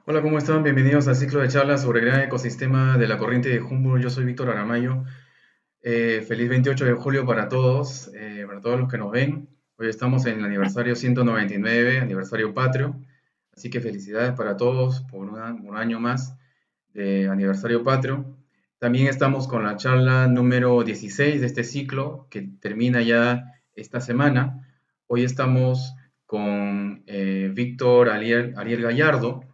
Hola, ¿cómo están? Bienvenidos al ciclo de charlas sobre el gran ecosistema de la corriente de Humboldt. Yo soy Víctor Aramayo. Feliz 28 de julio para todos los que nos ven. Hoy estamos en el aniversario 199, aniversario patrio. Así que felicidades para todos por un año más de aniversario patrio. También estamos con la charla número 16 de este ciclo que termina ya esta semana. Hoy estamos con Víctor Ariel Gallardo.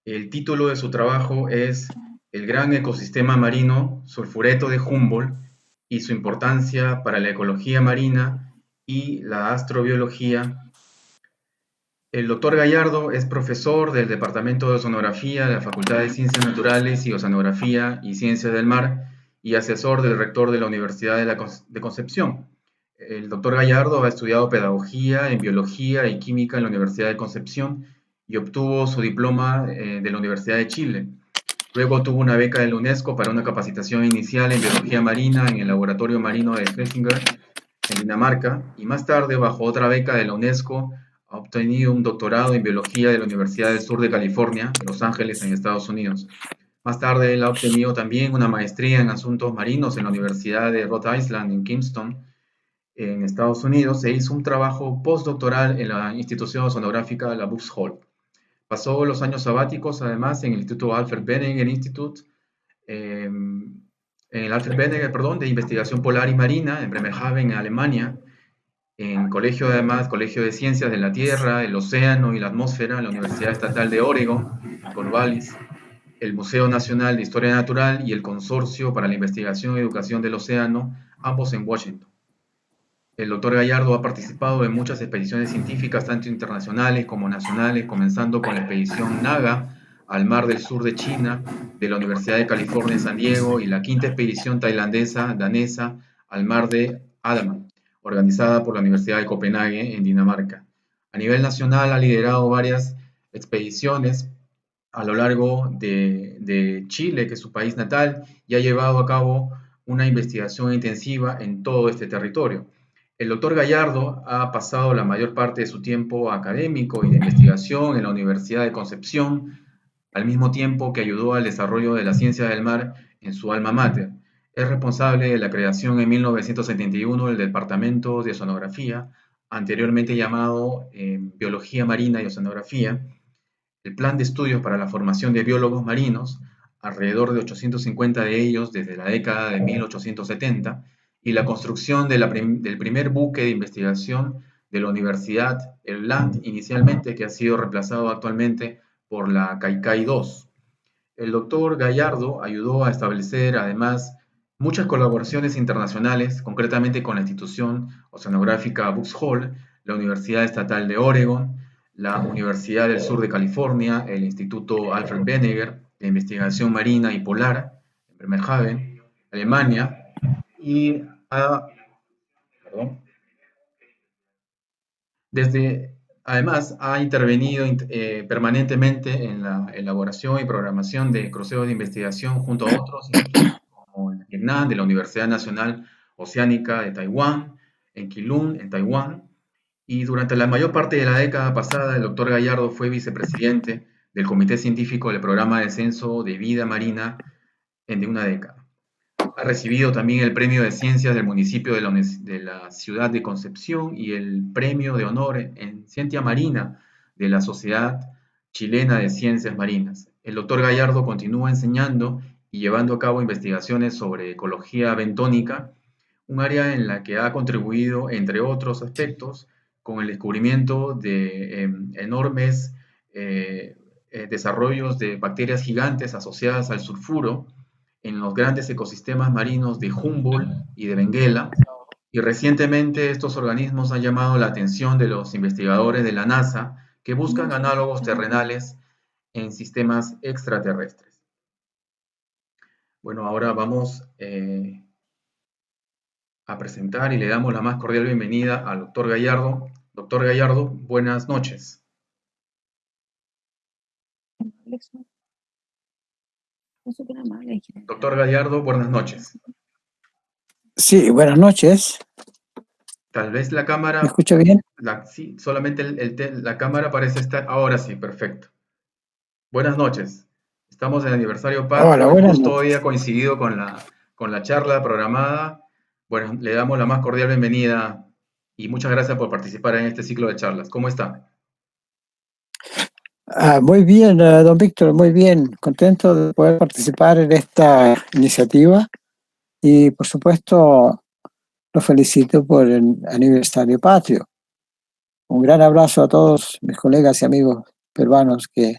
El título de su trabajo es El gran ecosistema marino sulfureto de Humboldt y su importancia para la ecología marina y la astrobiología. El doctor Gallardo es profesor del Departamento de Oceanografía de la Facultad de Ciencias Naturales y Oceanografía y Ciencias del Mar y asesor del rector de la Universidad de Concepción. El doctor Gallardo ha estudiado pedagogía en biología y química en la Universidad de Concepción y obtuvo su diploma de la Universidad de Chile. Luego tuvo una beca de la UNESCO para una capacitación inicial en biología marina en el Laboratorio Marino de Helsingør, en Dinamarca, y más tarde, bajo otra beca de la UNESCO, ha obtenido un doctorado en biología de la Universidad del Sur de California, Los Ángeles, en Estados Unidos. Más tarde, él ha obtenido también una maestría en asuntos marinos en la Universidad de Rhode Island, en Kingston, en Estados Unidos, e hizo un trabajo postdoctoral en la institución oceanográfica La Buchs Hall. Pasó los años sabáticos, además, en el Instituto Alfred Wegener Institute, en el Alfred Wegener, perdón, de Investigación Polar y Marina, en Bremerhaven, en Alemania, en colegio, además, Colegio de Ciencias de la Tierra, el Océano y la Atmósfera, en la Universidad Estatal de Oregon, en Corvallis, el Museo Nacional de Historia Natural y el Consorcio para la Investigación y Educación del Océano, ambos en Washington. El doctor Gallardo ha participado en muchas expediciones científicas, tanto internacionales como nacionales, comenzando con la expedición NAGA al Mar del Sur de China, de la Universidad de California en San Diego, y la quinta expedición danesa al Mar de Andaman, organizada por la Universidad de Copenhague en Dinamarca. A nivel nacional ha liderado varias expediciones a lo largo de Chile, que es su país natal, y ha llevado a cabo una investigación intensiva en todo este territorio. El doctor Gallardo ha pasado la mayor parte de su tiempo académico y de investigación en la Universidad de Concepción, al mismo tiempo que ayudó al desarrollo de la ciencia del mar en su alma mater. Es responsable de la creación en 1971 del Departamento de Oceanografía, anteriormente llamado Biología Marina y Oceanografía, el plan de estudios para la formación de biólogos marinos, alrededor de 850 de ellos desde la década de 1870, y la construcción del primer buque de investigación de la Universidad, el LAND inicialmente, que ha sido reemplazado actualmente por la Caicai 2. El doctor Gallardo ayudó a establecer además muchas colaboraciones internacionales, concretamente con la institución oceanográfica Buchs Hall, la Universidad Estatal de Oregon, la Universidad del Sur de California, el Instituto Alfred Wegener de Investigación Marina y Polar, en Bremerhaven, Alemania, y ha, perdón, además ha intervenido permanentemente en la elaboración y programación de cruceros de investigación junto a otros institutos como el Vietnam, de la Universidad Nacional Oceánica de Taiwán, en Keelung, en Taiwán, y durante la mayor parte de la década pasada, el doctor Gallardo fue vicepresidente del Comité Científico del Programa de Censo de Vida Marina en de una década. Ha recibido también el Premio de Ciencias del municipio de la ciudad de Concepción y el Premio de Honor en Ciencia Marina de la Sociedad Chilena de Ciencias Marinas. El doctor Gallardo continúa enseñando y llevando a cabo investigaciones sobre ecología bentónica, un área en la que ha contribuido, entre otros aspectos, con el descubrimiento de enormes desarrollos de bacterias gigantes asociadas al sulfuro en los grandes ecosistemas marinos de Humboldt y de Benguela, y recientemente estos organismos han llamado la atención de los investigadores de la NASA que buscan análogos terrenales en sistemas extraterrestres. Bueno, ahora vamos a presentar y le damos la más cordial bienvenida al doctor Gallardo. Doctor Gallardo, buenas noches. Doctor Gallardo, buenas noches. Sí, buenas noches. Tal vez la ¿Me cámara, escucha bien? sí, solamente la cámara parece estar, ahora sí, perfecto. Buenas noches. Estamos en el aniversario Hola, patrio y buenas justo hoy noches. ha coincidido con la charla programada. Bueno, le damos la más cordial bienvenida y muchas gracias por participar en este ciclo de charlas. ¿Cómo está? Muy bien, don Víctor, muy bien. Contento de poder participar en esta iniciativa y, por supuesto, lo felicito por el aniversario patrio. Un gran abrazo a todos mis colegas y amigos peruanos que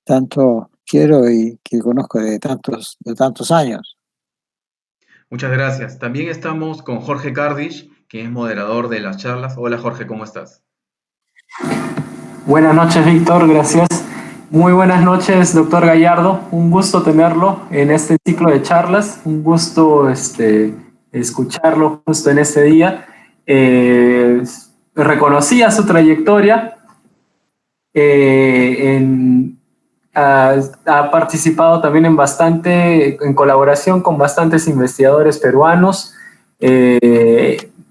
tanto quiero y que conozco de tantos años. Muchas gracias. También estamos con Jorge Cardish, que es moderador de las charlas. Hola Jorge, ¿cómo estás? Buenas noches, Víctor, gracias. Muy buenas noches, doctor Gallardo. Un gusto tenerlo en este ciclo de charlas. Un gusto escucharlo justo en este día. Reconocía su trayectoria. eh, en, ha participado también en colaboración con bastantes investigadores peruanos.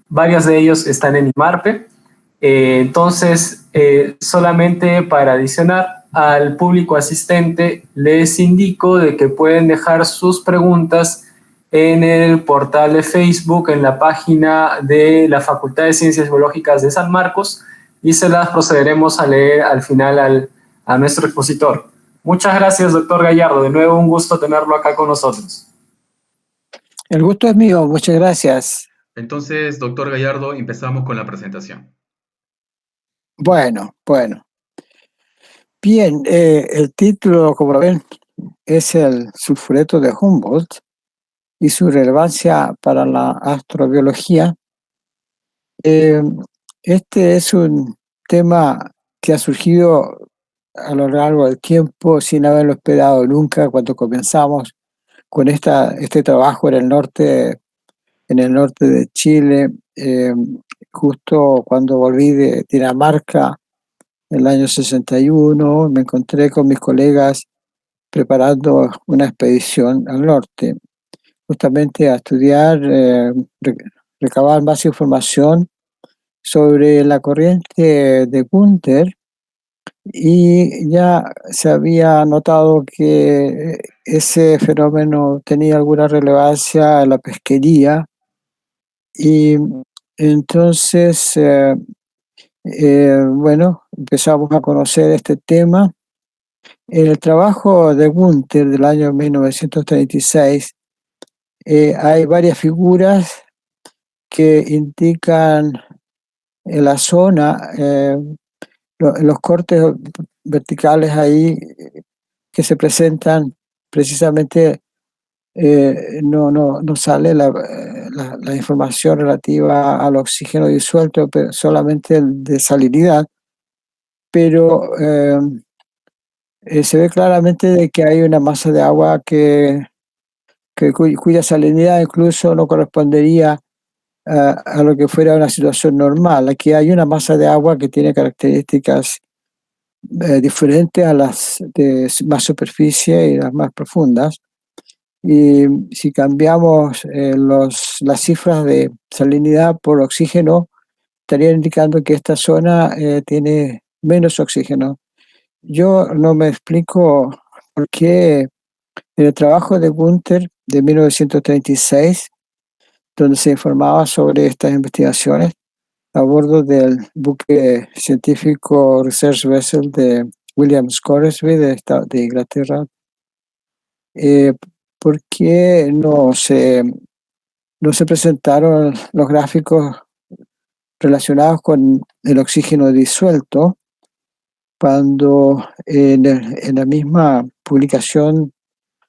Varios de ellos están en IMARPE. Solamente para adicionar al público asistente, les indico de que pueden dejar sus preguntas en el portal de Facebook, en la página de la Facultad de Ciencias Biológicas de San Marcos, y se las procederemos a leer al final a nuestro expositor. Muchas gracias, doctor Gallardo. De nuevo, un gusto tenerlo acá con nosotros. El gusto es mío, muchas gracias. Entonces, doctor Gallardo, empezamos con la presentación. Bueno. Bien, el título, como lo ven, es el sulfureto de Humboldt y su relevancia para la astrobiología. Este es un tema que ha surgido a lo largo del tiempo sin haberlo esperado nunca cuando comenzamos con este trabajo en el norte de Chile, justo cuando volví de Dinamarca en el año 61, me encontré con mis colegas preparando una expedición al norte, justamente a estudiar, recabar más información sobre la corriente de Gunther, y ya se había notado que ese fenómeno tenía alguna relevancia en la pesquería y entonces, bueno, empezamos a conocer este tema. En el trabajo de Gunther del año 1936 hay varias figuras que indican en la zona, los cortes verticales ahí que se presentan precisamente, no sale la información relativa al oxígeno disuelto, pero solamente el de salinidad, pero se ve claramente de que hay una masa de agua cuya salinidad incluso no correspondería a lo que fuera una situación normal. Aquí hay una masa de agua que tiene características diferentes a las de más superficie y las más profundas. Y si cambiamos las cifras de salinidad por oxígeno, estaría indicando que esta zona tiene menos oxígeno. Yo no me explico por qué en el trabajo de Gunther de 1936, donde se informaba sobre estas investigaciones a bordo del buque científico Research Vessel de William Scoresby de Inglaterra, eh, ¿por qué no se presentaron los gráficos relacionados con el oxígeno disuelto cuando en la misma publicación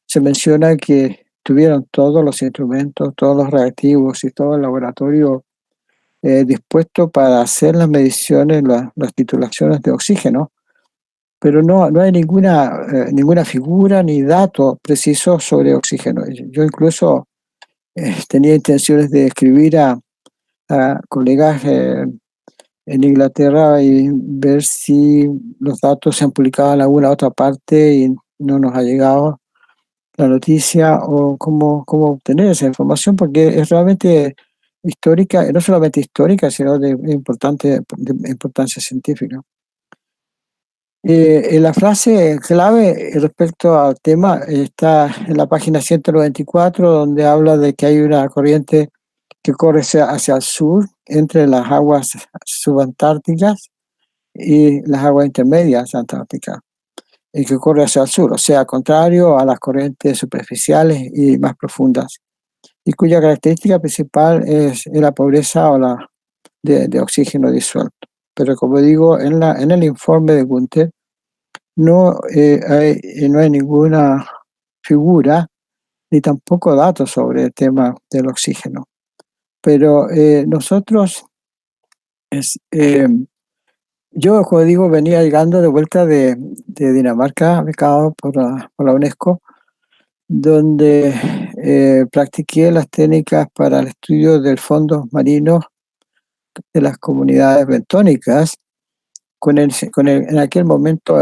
se menciona que tuvieron todos los instrumentos, todos los reactivos y todo el laboratorio dispuesto para hacer las mediciones, las titulaciones de oxígeno, pero no hay ninguna figura ni dato preciso sobre oxígeno? Yo incluso tenía intenciones de escribir a colegas en Inglaterra y ver si los datos se han publicado en alguna otra parte y no nos ha llegado. la noticia o cómo obtener esa información, porque es realmente histórica, y no solamente histórica, sino de importancia científica. La frase clave respecto al tema está en la página 194, donde habla de que hay una corriente que corre hacia el sur entre las aguas subantárticas y las aguas intermedias antárticas, y que corre hacia el sur, o sea, contrario a las corrientes superficiales y más profundas, y cuya característica principal es la pobreza de oxígeno disuelto. Pero como digo, en el informe de Gunther no hay ninguna figura ni tampoco datos sobre el tema del oxígeno. Pero nosotros, yo, como digo, venía llegando de vuelta de Dinamarca, becado por la UNESCO, donde practiqué las técnicas para el estudio del fondos marinos de las comunidades bentónicas, en aquel momento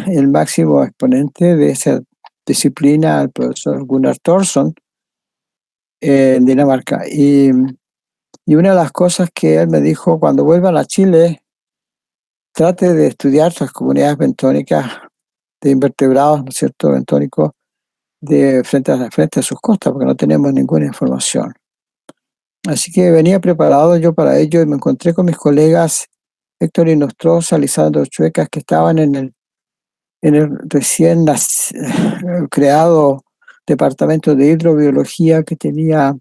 el máximo exponente de esa disciplina, el profesor Gunnar Thorsson, en Dinamarca. Y una de las cosas que él me dijo, cuando vuelvan a Chile, trate de estudiar las comunidades bentónicas de invertebrados, ¿no es cierto?, bentónicos, frente a sus costas, porque no tenemos ninguna información. Así que venía preparado yo para ello y me encontré con mis colegas Héctor Inostroza, Lisandro Chuecas, que estaban en el recién creado departamento de hidrobiología, que tenía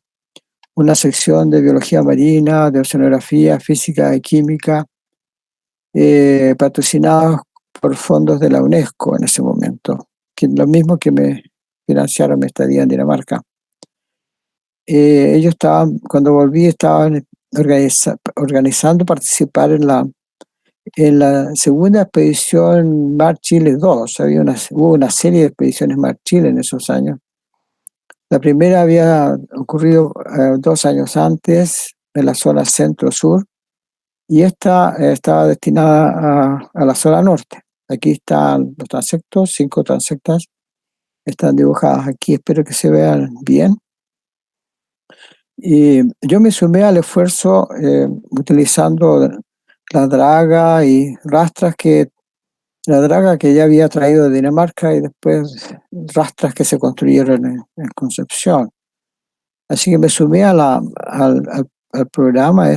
una sección de biología marina, de oceanografía, física y química, patrocinados por fondos de la UNESCO en ese momento, que lo mismo que me financiaron mi estadía en Dinamarca. Ellos cuando volví, estaban organizando participar en la segunda expedición Mar Chile 2. Hubo una serie de expediciones Mar Chile en esos años. La primera había ocurrido 2 años antes en la zona centro-sur, y esta estaba destinada a la zona norte. Aquí están los transectos, 5 transectas están dibujadas aquí, espero que se vean bien. Y yo me sumé al esfuerzo utilizando la draga y rastras la draga que ya había traído de Dinamarca, y después rastras que se construyeron en Concepción. Así que me sumé al programa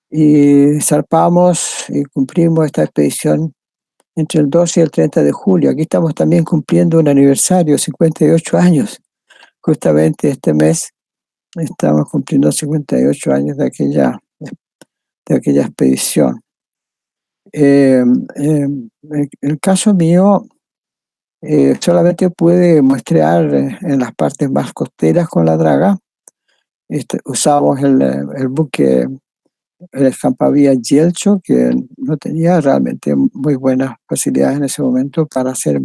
y zarpamos y cumplimos esta expedición entre el 12 y el 30 de julio. Aquí estamos también cumpliendo un aniversario, 58 años. Justamente este mes estamos cumpliendo 58 años de aquella expedición. El caso mío, solamente pude muestrear en las partes más costeras con la draga. Usamos el buque, el escampavías Yelcho, que no tenía realmente muy buenas facilidades en ese momento para hacer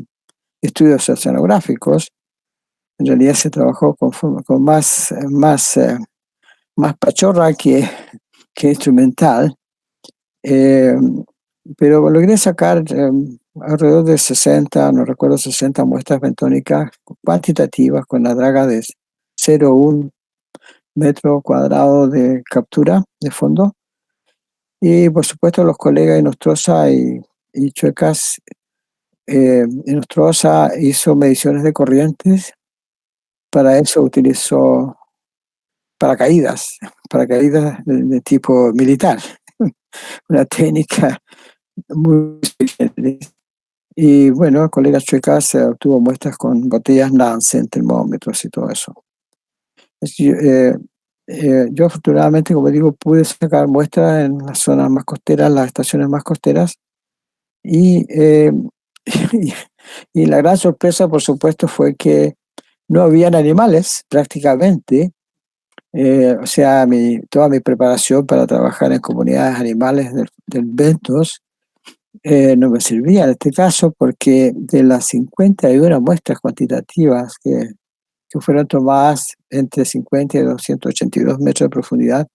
estudios oceanográficos. En realidad se trabajó con más pachorra que instrumental. Pero logré sacar alrededor de 60, no recuerdo, 60 muestras bentónicas cuantitativas con la draga de 0,1 metro cuadrado de captura de fondo. Y por supuesto los colegas Inostroza y Chuecas, Inostroza hizo mediciones de corrientes. Para eso utilizó paracaídas de tipo militar, una técnica muy diferente. Y bueno, colegas Chuecas obtuvo muestras con botellas Nansen, termómetros y todo eso. Yo afortunadamente, como digo, pude sacar muestras en las zonas más costeras, las estaciones más costeras, y la gran sorpresa, por supuesto, fue que no habían animales prácticamente. O sea, toda mi preparación para trabajar en comunidades animales del Bentos no me servía en este caso, porque de las 51 muestras cuantitativas que fueron tomadas entre 50 y 282 metros de profundidad,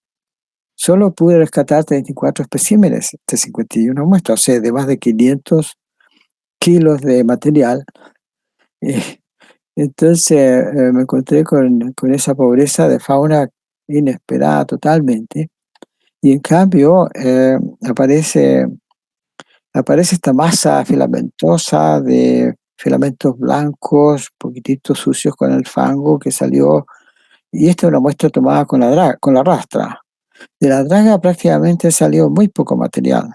solo pude rescatar 34 especímenes de 51 muestras, o sea, de más de 500 kilos de material. Eh, Entonces me encontré con esa pobreza de fauna inesperada totalmente. Y en cambio aparece esta masa filamentosa de filamentos blancos, poquititos sucios con el fango que salió. Y esta es una muestra tomada con la rastra. De la draga prácticamente salió muy poco material.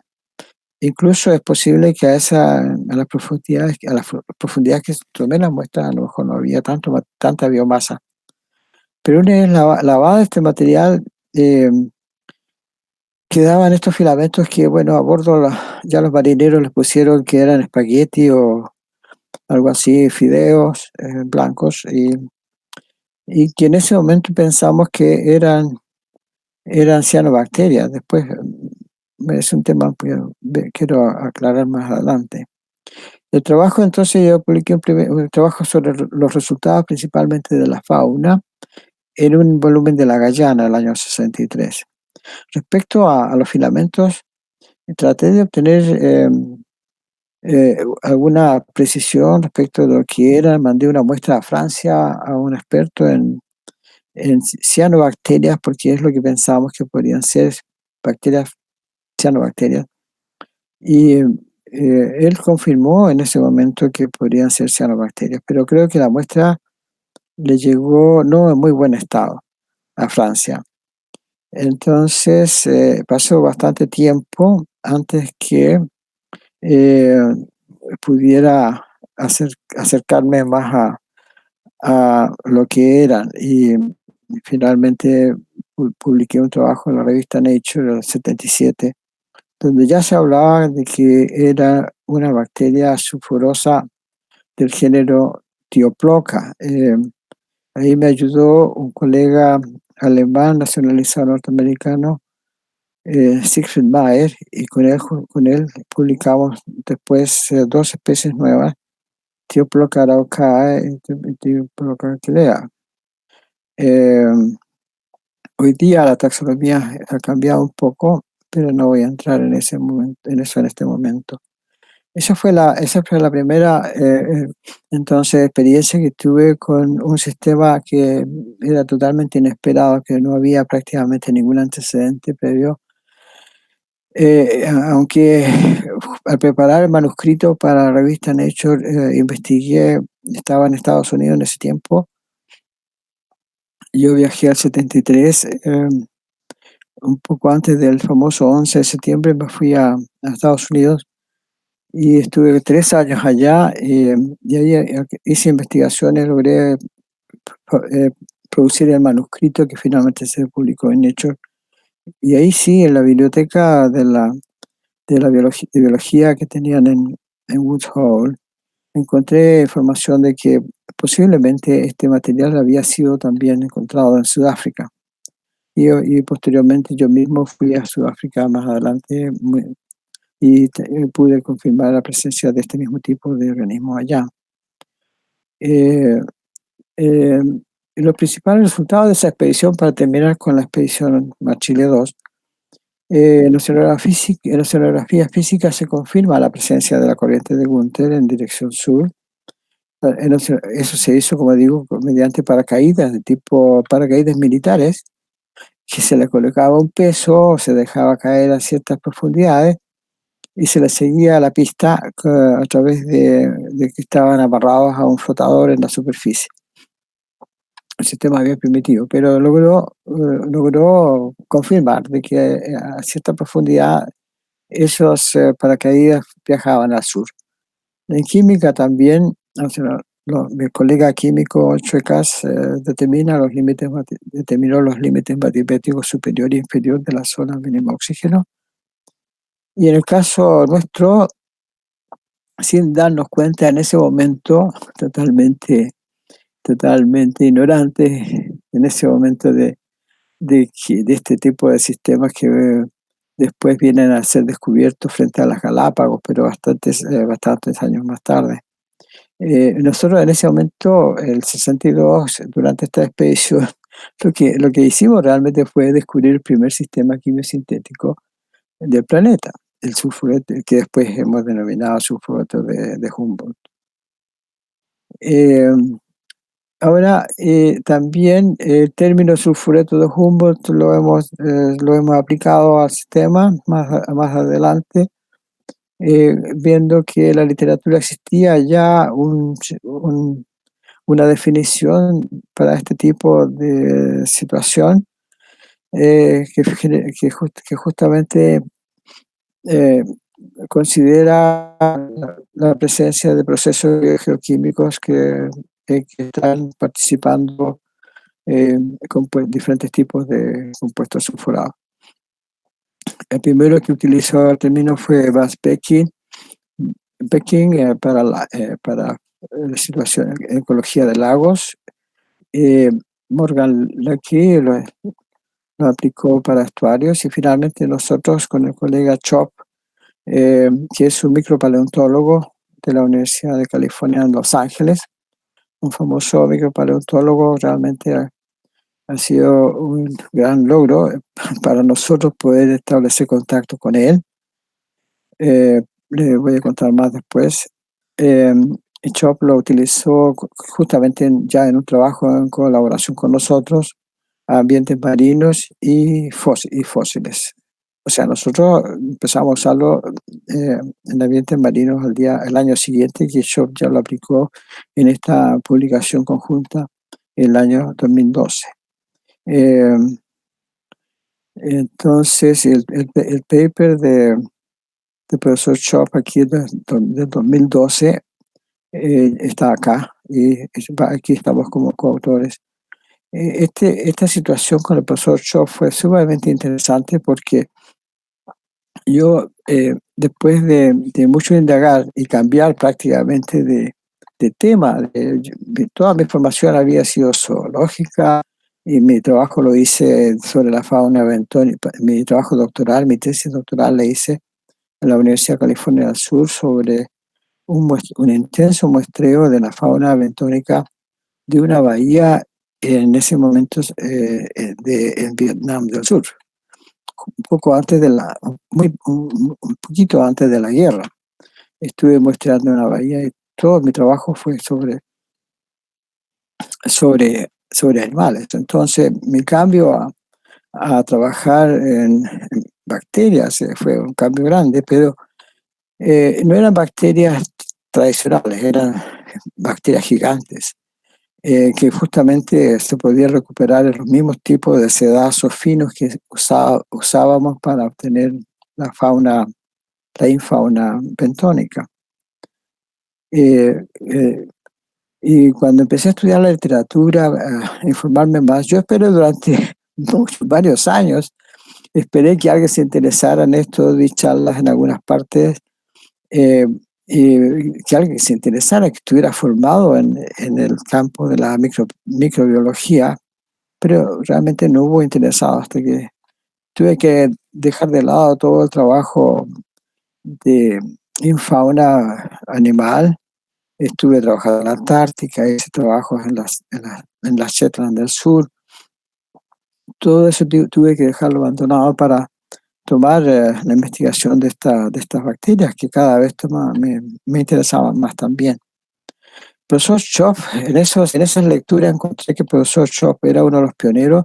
Incluso es posible que a las profundidades que tomé las muestras, a lo mejor no había tanta biomasa. Pero una vez lavado este material, eh, quedaban estos filamentos que, bueno, a bordo ya los marineros les pusieron que eran espagueti o algo así, fideos blancos, y que en ese momento pensamos que eran cianobacterias. Después es un tema que quiero aclarar más adelante. El trabajo, entonces, yo publiqué un trabajo sobre los resultados principalmente de la fauna en un volumen de la Guyana del año 63. Respecto a los filamentos, traté de obtener alguna precisión respecto de lo que era. Mandé una muestra a Francia a un experto en cianobacterias, porque es lo que pensábamos que podrían ser bacterias, cianobacterias. Y él confirmó en ese momento que podrían ser cianobacterias, pero creo que la muestra le llegó no en muy buen estado a Francia. Entonces pasó bastante tiempo antes que eh, pudiera acercarme más a lo que eran. Y finalmente publiqué un trabajo en la revista Nature del 77, donde ya se hablaba de que era una bacteria sulfurosa del género Thioploca. Ahí me ayudó un colega alemán nacionalizado norteamericano, Siegfried Mayer, y con él publicamos después dos especies nuevas, Thioploca araucae y Thioploca aquilea. Hoy día la taxonomía ha cambiado un poco, pero no voy a entrar en ese momento, en eso en este momento. Esa fue la primera entonces experiencia que tuve con un sistema que era totalmente inesperado, que no había prácticamente ningún antecedente previo. Aunque al preparar el manuscrito para la revista Nature, investigué, estaba en Estados Unidos en ese tiempo. Yo viajé al 73, un poco antes del famoso 11 de septiembre, me fui a Estados Unidos y estuve 3 años allá, y ahí hice investigaciones, logré producir el manuscrito que finalmente se publicó en Nature. Y ahí sí, en la biblioteca de biología que tenían en Woods Hole, encontré información de que posiblemente este material había sido también encontrado en Sudáfrica. Y posteriormente yo mismo fui a Sudáfrica más adelante y pude confirmar la presencia de este mismo tipo de organismos allá. Eh, eh, los principales resultados de esa expedición, para terminar con la expedición Machile 2, en la oceanografía física se confirma la presencia de la corriente de Gunther en dirección sur. Eso se hizo, como digo, mediante paracaídas de tipo paracaídas militares, que se le colocaba un peso, se dejaba caer a ciertas profundidades y se le seguía la pista a través de que estaban amarrados a un flotador en la superficie. El sistema bien primitivo, pero logró confirmar de que a cierta profundidad esos paracaídas viajaban al sur. En química también, o sea, mi colega químico Chuecas determinó los límites batimétricos superior e inferior de la zona mínima oxígeno. Y en el caso nuestro, sin darnos cuenta en ese momento, totalmente ignorante en ese momento de este tipo de sistemas que después vienen a ser descubiertos frente a las Galápagos, pero bastantes años más tarde. Nosotros en ese momento, el 62, durante esta expedición, lo que hicimos realmente fue descubrir el primer sistema quimiosintético del planeta, el sulfureto, que después hemos denominado sulfureto de Humboldt. Eh, Ahora, también el término sulfureto de Humboldt lo hemos aplicado al sistema más adelante, viendo que en la literatura existía ya una definición para este tipo de situación, que justamente eh, considera la presencia de procesos geoquímicos que están participando diferentes tipos de compuestos sulfurados. El primero que utilizó el término fue Vance Becking para la situación en ecología de lagos. Morgan Lucky lo aplicó para estuarios y finalmente nosotros con el colega Chop, que es un micropaleontólogo de la Universidad de California en Los Ángeles, un famoso micropaleontólogo. Realmente ha sido un gran logro para nosotros poder establecer contacto con él. Le voy a contar más después. Chop lo utilizó justamente ya en un trabajo en colaboración con nosotros, ambientes marinos y fósiles. O sea, nosotros empezamos a usarlo en ambientes marinos el año siguiente, que Chop ya lo aplicó en esta publicación conjunta el año 2012. Entonces, el paper del profesor Chop aquí del 2012 está acá y aquí estamos como coautores. Esta situación con el profesor Chop fue sumamente interesante porque yo, después de mucho indagar y cambiar prácticamente de tema, toda mi formación había sido zoológica y mi trabajo lo hice sobre la fauna bentónica. Mi trabajo doctoral, mi tesis doctoral la hice en la Universidad de California del Sur sobre un intenso muestreo de la fauna bentónica de una bahía en ese momento en Vietnam del Sur, un poco antes un poquito antes de la guerra. Estuve muestreando una bahía y todo mi trabajo fue sobre animales. Entonces, mi cambio a trabajar en bacterias fue un cambio grande, pero no eran bacterias tradicionales, eran bacterias gigantes, que justamente se podía recuperar en los mismos tipos de sedazos finos que usábamos para obtener la infauna bentónica. Y cuando empecé a estudiar la literatura, a informarme más, yo esperé durante varios años, esperé que alguien se interesara en esto, di charlas en algunas partes, y que alguien se interesara, que estuviera formado en el campo de la microbiología, pero realmente no hubo interesado hasta que tuve que dejar de lado todo el trabajo de infauna animal. Estuve trabajando en la Antártica, hice trabajos en las Shetland del Sur. Todo eso tuve que dejarlo abandonado para tomar la investigación de estas bacterias que cada vez me interesaban más también. El profesor Chop, en esas lecturas encontré que el profesor Chop era uno de los pioneros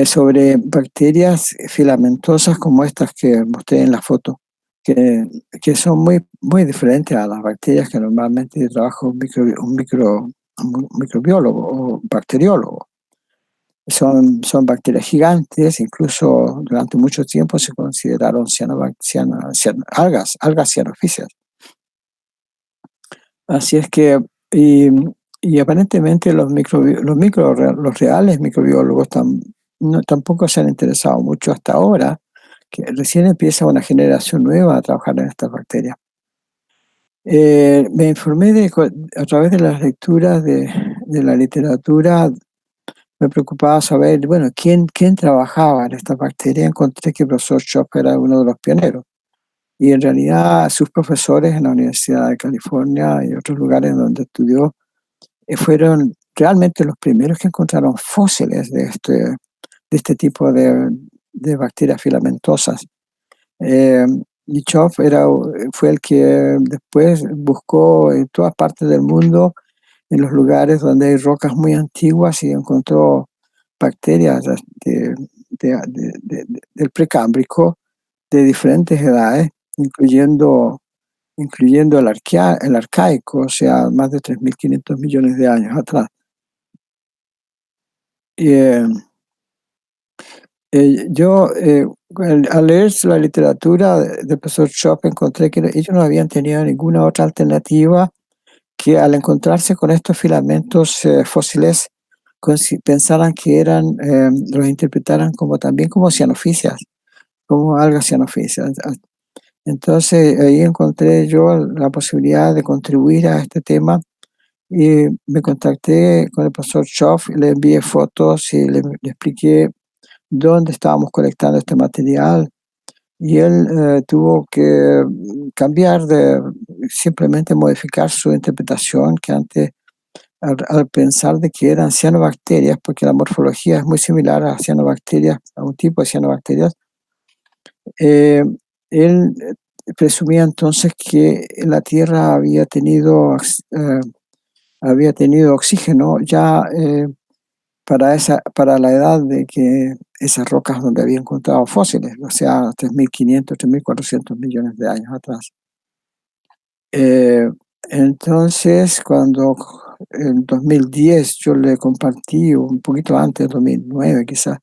sobre bacterias filamentosas como estas que mostré en la foto, que son muy diferentes a las bacterias que normalmente trabaja un microbiólogo o bacteriólogo. Son bacterias gigantes, incluso durante mucho tiempo se consideraron algas cianofíseas. Así es que, y aparentemente los reales microbiólogos tampoco se han interesado mucho hasta ahora, que recién empieza una generación nueva a trabajar en estas bacterias. Me informé a través de las lecturas de la literatura. Me preocupaba saber, bueno, quién trabajaba en estas bacterias. Encontré que el profesor Chop era uno de los pioneros. Y en realidad sus profesores en la Universidad de California y otros lugares donde estudió fueron realmente los primeros que encontraron fósiles de este tipo de bacterias filamentosas. Y Chop fue el que después buscó en todas partes del mundo en los lugares donde hay rocas muy antiguas y encontró bacterias del Precámbrico de diferentes edades, incluyendo el arcaico, o sea, más de 3.500 millones de años atrás. Yo, al leer la literatura del profesor Schopp, encontré que ellos no habían tenido ninguna otra alternativa que al encontrarse con estos filamentos fósiles, pensaran que los interpretaran también como cianofisias, como algas cianofisias. Entonces ahí encontré yo la posibilidad de contribuir a este tema y me contacté con el profesor Schoff, le envié fotos y le expliqué dónde estábamos colectando este material y él tuvo que simplemente modificar su interpretación, que antes, al pensar de que eran cianobacterias, porque la morfología es muy similar a cianobacterias, a un tipo de cianobacterias, él presumía entonces que la Tierra había tenido oxígeno ya para la edad de que esas rocas donde había encontrado fósiles, o sea, 3.500, 3.400 millones de años atrás. Entonces, cuando en 2010 yo le compartí, un poquito antes, 2009 quizás,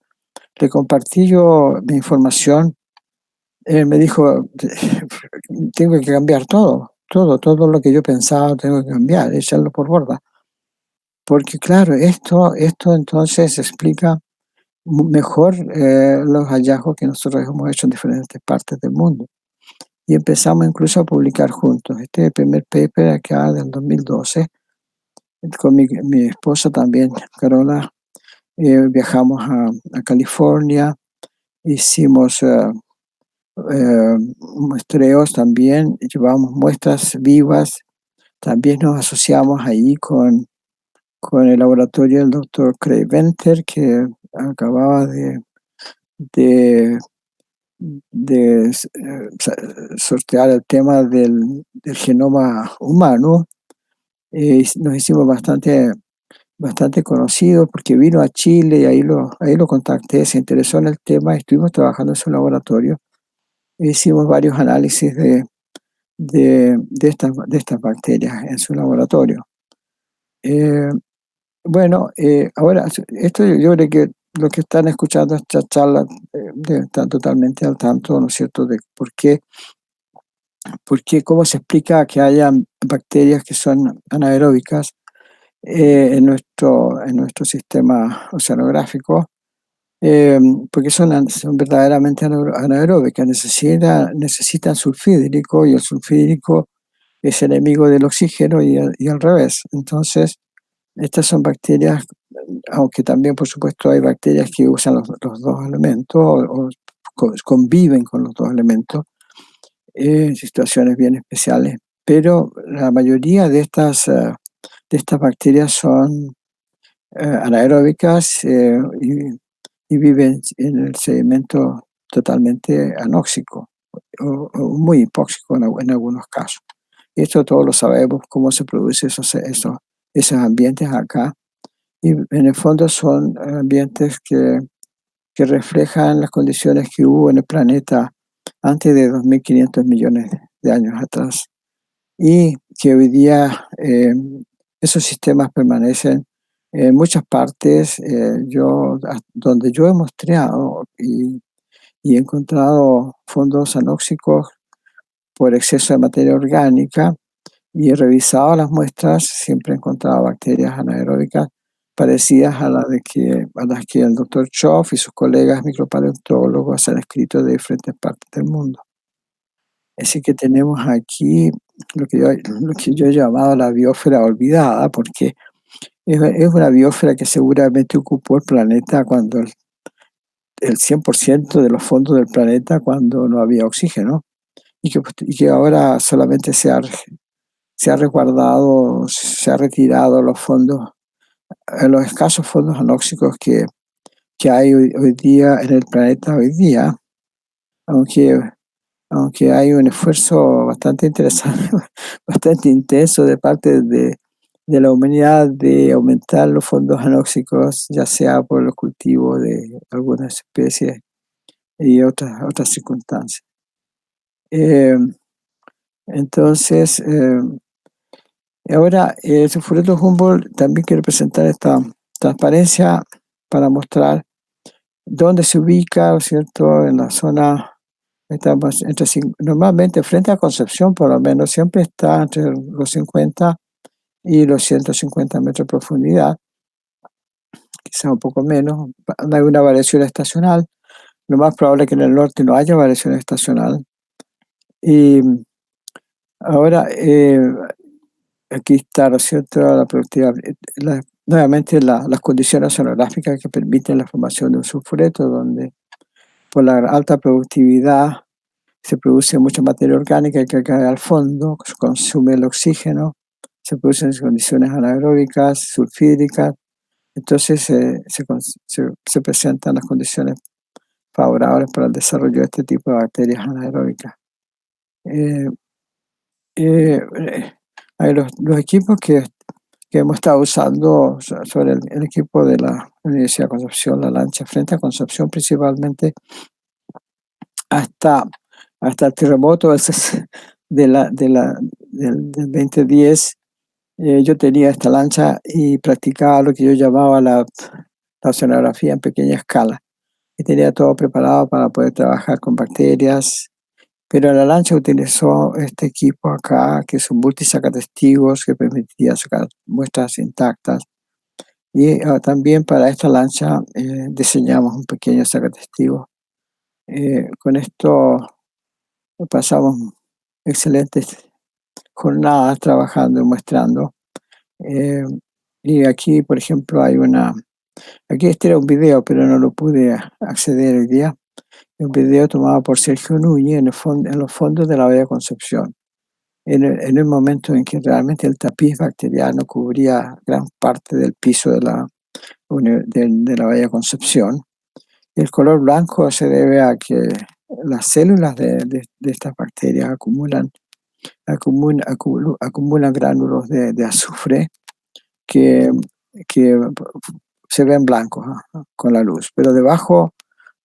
le compartí yo mi información, él me dijo, tengo que cambiar todo lo que yo pensaba tengo que cambiar, echarlo por borda. Porque claro, esto entonces explica mejor los hallazgos que nosotros hemos hecho en diferentes partes del mundo. Y empezamos incluso a publicar juntos. Este es el primer paper acá del 2012. Con mi esposa también, Carola, viajamos a California, hicimos muestreos también, llevamos muestras vivas. También nos asociamos ahí con el laboratorio del doctor Craig Venter, que acababa de sortear el tema del genoma humano. Nos hicimos bastante conocidos porque vino a Chile y ahí lo contacté, se interesó en el tema, estuvimos trabajando en su laboratorio. Hicimos varios análisis de estas bacterias en su laboratorio. Bueno, ahora, esto yo creo que los que están escuchando esta charla están totalmente al tanto, ¿no es cierto?, de por qué, cómo se explica que haya bacterias que son anaeróbicas en nuestro sistema oceanográfico, porque son verdaderamente anaeróbicas, necesitan sulfídrico y el sulfídrico es enemigo del oxígeno y al revés. Entonces, estas son bacterias, aunque también por supuesto hay bacterias que usan los dos elementos o conviven con los dos elementos en situaciones bien especiales, pero la mayoría de estas bacterias son anaeróbicas y viven en el sedimento totalmente anóxico o muy hipóxico en algunos casos. Esto todos lo sabemos, cómo se producen esos ambientes acá. Y en el fondo son ambientes que reflejan las condiciones que hubo en el planeta antes de 2.500 millones de años atrás. Y que hoy día esos sistemas permanecen en muchas partes. Donde yo he muestreado y he encontrado fondos anóxicos por exceso de materia orgánica y he revisado las muestras, siempre he encontrado bacterias anaeróbicas parecidas a las que el doctor Schoff y sus colegas micropaleontólogos han escrito de diferentes partes del mundo. Así que tenemos aquí lo que yo he llamado la biosfera olvidada, porque es una biosfera que seguramente ocupó el planeta cuando el 100% de los fondos del planeta cuando no había oxígeno y que ahora solamente se ha resguardado, se ha retirado los fondos, los escasos fondos anóxicos que hay hoy día en el planeta hoy día, aunque hay un esfuerzo bastante interesante, bastante intenso de parte de de la humanidad de aumentar los fondos anóxicos, ya sea por el cultivo de algunas especies y otras circunstancias. Entonces, ahora el sulfureto Humboldt también quiere presentar esta transparencia para mostrar dónde se ubica, ¿cierto? En la zona, estamos normalmente frente a Concepción, por lo menos, siempre está entre los 50 y los 150 metros de profundidad, quizá un poco menos. Hay una variación estacional. Lo más probable es que en el norte no haya variación estacional. Y ahora, aquí está, ¿no es cierto?, la productividad. Nuevamente, las condiciones oceanográficas que permiten la formación de un sulfureto, donde por la alta productividad se produce mucha materia orgánica que cae al fondo, se consume el oxígeno, se producen condiciones anaeróbicas, sulfídricas. Entonces se presentan las condiciones favorables para el desarrollo de este tipo de bacterias anaeróbicas. Hay los equipos que hemos estado usando sobre el equipo de la Universidad de Concepción, la lancha frente a Concepción principalmente, hasta el terremoto del 2010. Yo tenía esta lancha y practicaba lo que yo llamaba la oceanografía en pequeña escala. Y tenía todo preparado para poder trabajar con bacterias, pero la lancha utilizó este equipo acá, que es un multisacatestigos que permitía sacar muestras intactas. Y también para esta lancha diseñamos un pequeño sacatestigo. Con esto pasamos excelentes jornadas trabajando y muestrando. Y aquí, por ejemplo, aquí este era un video, pero no lo pude acceder hoy día. Un video tomado por Sergio Núñez en los fondos de la Bahía Concepción, en el momento en que realmente el tapiz bacteriano cubría gran parte del piso de la Bahía Concepción. Y el color blanco se debe a que las células de estas bacterias acumulan gránulos de azufre que se ven blancos con la luz, pero debajo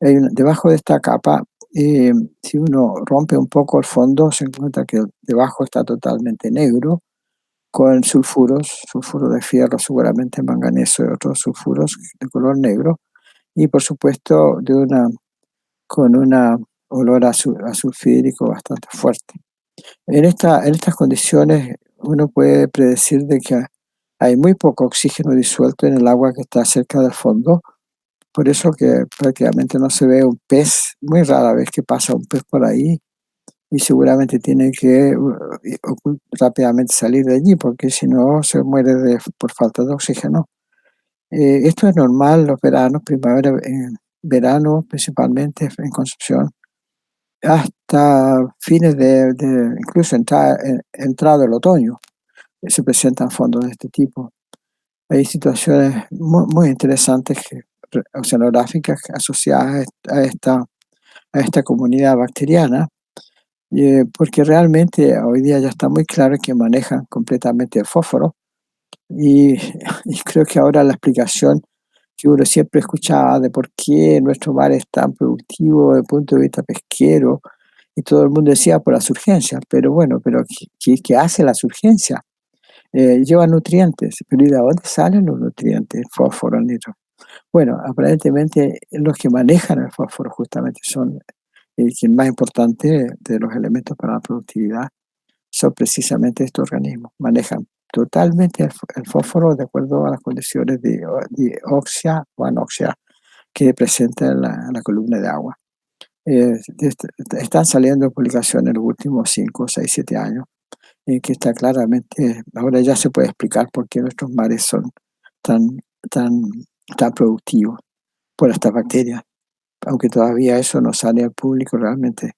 de esta capa, si uno rompe un poco el fondo, se encuentra que debajo está totalmente negro, con sulfuro de fierro, seguramente manganeso y otros sulfuros de color negro, y por supuesto con una olor a sulfídrico bastante fuerte. En estas condiciones uno puede predecir de que hay muy poco oxígeno disuelto en el agua que está cerca del fondo, por eso que prácticamente no se ve un pez, muy rara vez que pasa un pez por ahí, y seguramente tiene que rápidamente salir de allí, porque si no se muere por falta de oxígeno. Esto es normal los veranos, primavera, verano principalmente en Concepción, hasta fines incluso entrado el otoño, se presentan fondos de este tipo. Hay situaciones muy interesantes oceanográficas asociadas a esta comunidad bacteriana, porque realmente hoy día ya está muy claro que manejan completamente el fósforo, y creo que ahora la explicación que uno siempre escuchaba de por qué nuestro mar es tan productivo desde el punto de vista pesquero, y todo el mundo decía por las urgencias, pero bueno, pero ¿qué hace la urgencia? Lleva nutrientes, pero ¿y de dónde salen los nutrientes? El fósforo, el nitro. Bueno, aparentemente los que manejan el fósforo justamente son el más importante de los elementos para la productividad, son precisamente estos organismos. Manejan totalmente el fósforo de acuerdo a las condiciones de oxia o anoxia que presenta en la columna de agua. Están saliendo publicaciones en los últimos 5, 6, 7 años, en que está claramente, ahora ya se puede explicar por qué nuestros mares son tan, tan, tan productivos por estas bacterias, aunque todavía eso no sale al público realmente.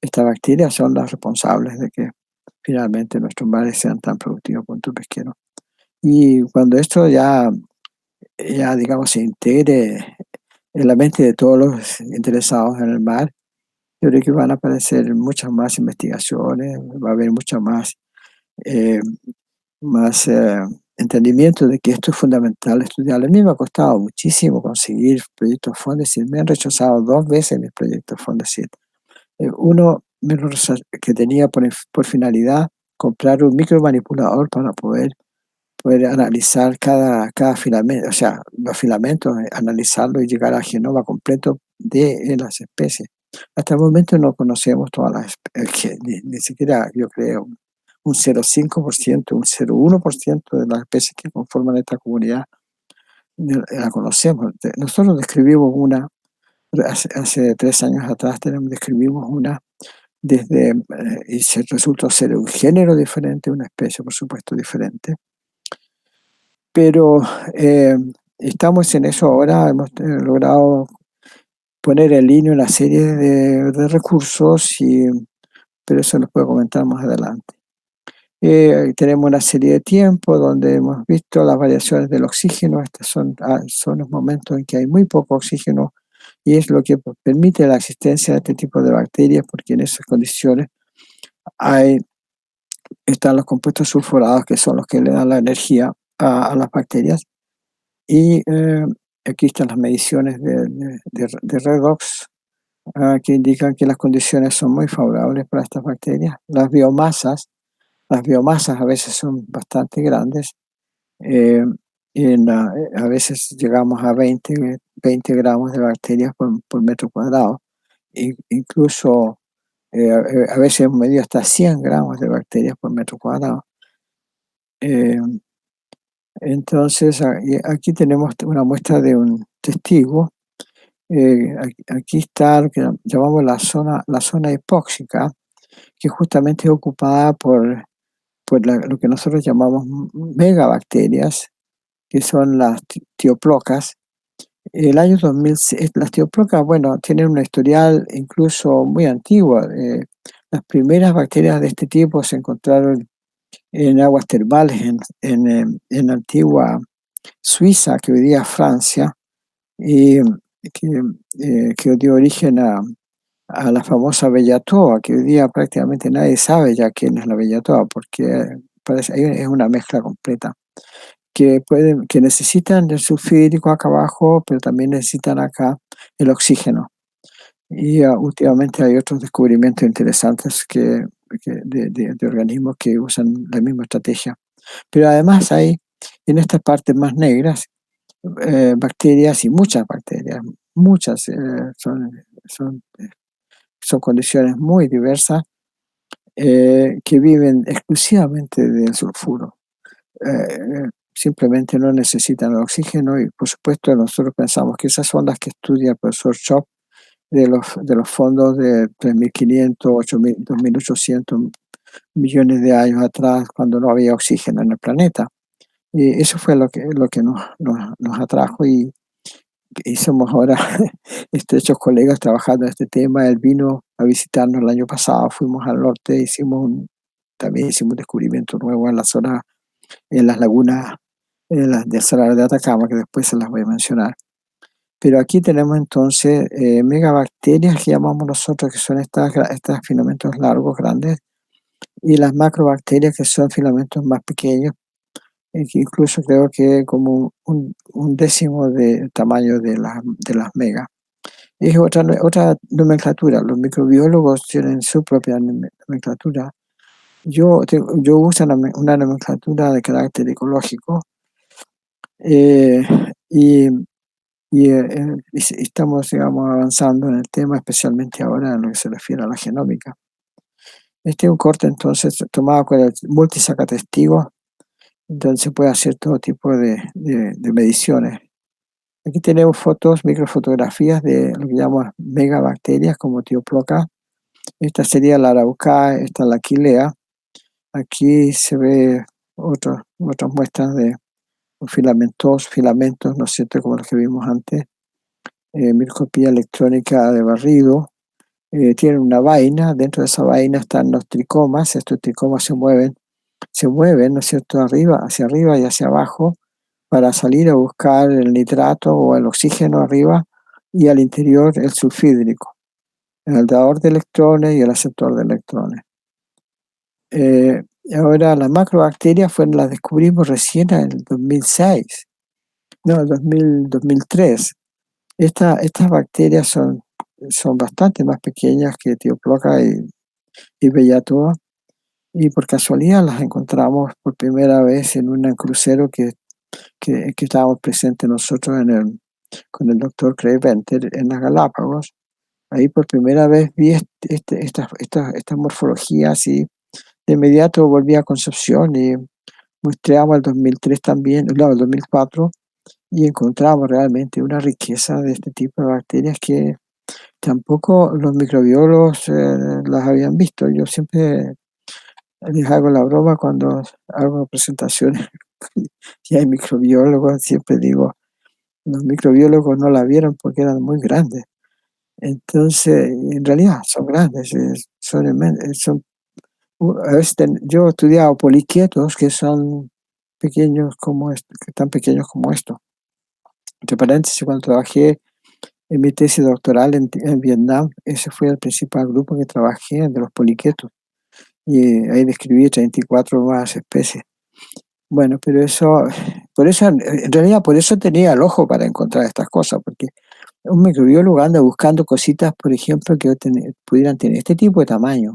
Estas bacterias son las responsables de que finalmente nuestros mares sean tan productivos punto pesquero. Y cuando esto ya digamos se integre en la mente de todos los interesados en el mar, yo creo que van a aparecer muchas más investigaciones, va a haber mucha más entendimiento de que esto es fundamental estudiar. A mí me ha costado muchísimo conseguir proyectos Fondesit. Me han rechazado 2 veces mis proyectos Fondesit. Uno que tenía por finalidad comprar un micromanipulador para poder analizar cada filamento, o sea, los filamentos, analizarlo y llegar al genoma completo de las especies. Hasta el momento no conocemos todas las especies, ni siquiera, yo creo, un 0,5%, un 0,1% de las especies que conforman esta comunidad la conocemos. Nosotros describimos una, hace 3 años atrás describimos una desde, y se resultó ser un género diferente, una especie, por supuesto, diferente. Pero estamos en eso ahora, hemos logrado poner en línea una serie de recursos, pero eso lo puedo comentar más adelante. Tenemos una serie de tiempos donde hemos visto las variaciones del oxígeno. Estos son los momentos en que hay muy poco oxígeno y es lo que permite la existencia de este tipo de bacterias, porque en esas condiciones están los compuestos sulfurados, que son los que le dan la energía a las bacterias. Y aquí están las mediciones de redox, que indican que las condiciones son muy favorables para estas bacterias. Las biomasas a veces son bastante grandes. A veces llegamos a 20 gramos de bacterias por metro cuadrado. Incluso a veces hemos medido hasta 100 gramos de bacterias por metro cuadrado. Entonces, aquí tenemos una muestra de un testigo. Aquí está lo que llamamos la zona hipóxica, que justamente es ocupada por lo que nosotros llamamos megabacterias, que son las tioplocas. El año 2006, las tioplocas, bueno, tienen un historial incluso muy antiguo. Las primeras bacterias de este tipo se encontraron en aguas termales en antigua Suiza, que hoy día es Francia, y que dio origen a la famosa bellatoa, que hoy día prácticamente nadie sabe ya quién es la bellatoa, porque es una mezcla completa, que necesitan el sulfídrico acá abajo, pero también necesitan acá el oxígeno. Y últimamente hay otros descubrimientos interesantes de organismos que usan la misma estrategia. Pero además hay en estas partes más negras bacterias, y muchas bacterias, son condiciones muy diversas que viven exclusivamente del sulfuro. Simplemente no necesitan el oxígeno y por supuesto nosotros pensamos que esas son las que estudia el profesor Chop de los fondos de 3.500, 8.000, 2.800 millones de años atrás, cuando no había oxígeno en el planeta. Y eso fue lo que nos atrajo y somos ahora estrechos colegas trabajando en este tema. Él vino a visitarnos el año pasado, fuimos al norte, también hicimos un descubrimiento nuevo en la zona, en las lagunas del Salar de Atacama, que después se las voy a mencionar. Pero aquí tenemos entonces megabacterias que llamamos nosotros, que son estos filamentos largos, grandes, y las macrobacterias, que son filamentos más pequeños, que incluso creo que como un décimo del tamaño de las megas. Es otra nomenclatura. Los microbiólogos tienen su propia nomenclatura. Yo uso una nomenclatura de carácter ecológico, y estamos, digamos, avanzando en el tema, especialmente ahora en lo que se refiere a la genómica. Este es un corte entonces tomado con el multisacatestigo, donde se puede hacer todo tipo de mediciones. Aquí tenemos microfotografías de lo que llamamos megabacterias como Thioploca. Esta sería la Araucaria, esta la Aquilea. Aquí se ve otras muestras de filamentos, ¿no es cierto?, como los que vimos antes. Microscopía electrónica de barrido. Tienen una vaina, dentro de esa vaina están los tricomas. Estos tricomas se mueven, ¿no es cierto?, hacia arriba y hacia abajo, para salir a buscar el nitrato o el oxígeno arriba y al interior el sulfídrico, el dador de electrones y el aceptor de electrones. Ahora las macrobacterias las descubrimos recién en el 2006, no, 2003. Estas bacterias son bastante más pequeñas que Etioploca y Bellatoa, y por casualidad las encontramos por primera vez en un crucero que estábamos presentes nosotros con el doctor Craig Venter en las Galápagos. Ahí por primera vez vi esta morfología así. De inmediato volví a Concepción y muestreamos el 2003 también, no, el 2004, y encontramos realmente una riqueza de este tipo de bacterias que tampoco los microbiólogos las habían visto. Yo siempre les hago la broma cuando hago presentaciones y hay microbiólogos, siempre digo, los microbiólogos no la vieron porque eran muy grandes. Entonces, en realidad son grandes, a veces yo he estudiado poliquetos que son pequeños como que tan pequeños como esto. Entre paréntesis, cuando trabajé en mi tesis doctoral en Vietnam, ese fue el principal grupo que trabajé, de los poliquetos, y ahí describí 34 nuevas especies. Bueno, pero por eso, en realidad, por eso tenía el ojo para encontrar estas cosas, porque un microbiólogo anda buscando cositas, por ejemplo, que pudieran tener este tipo de tamaño,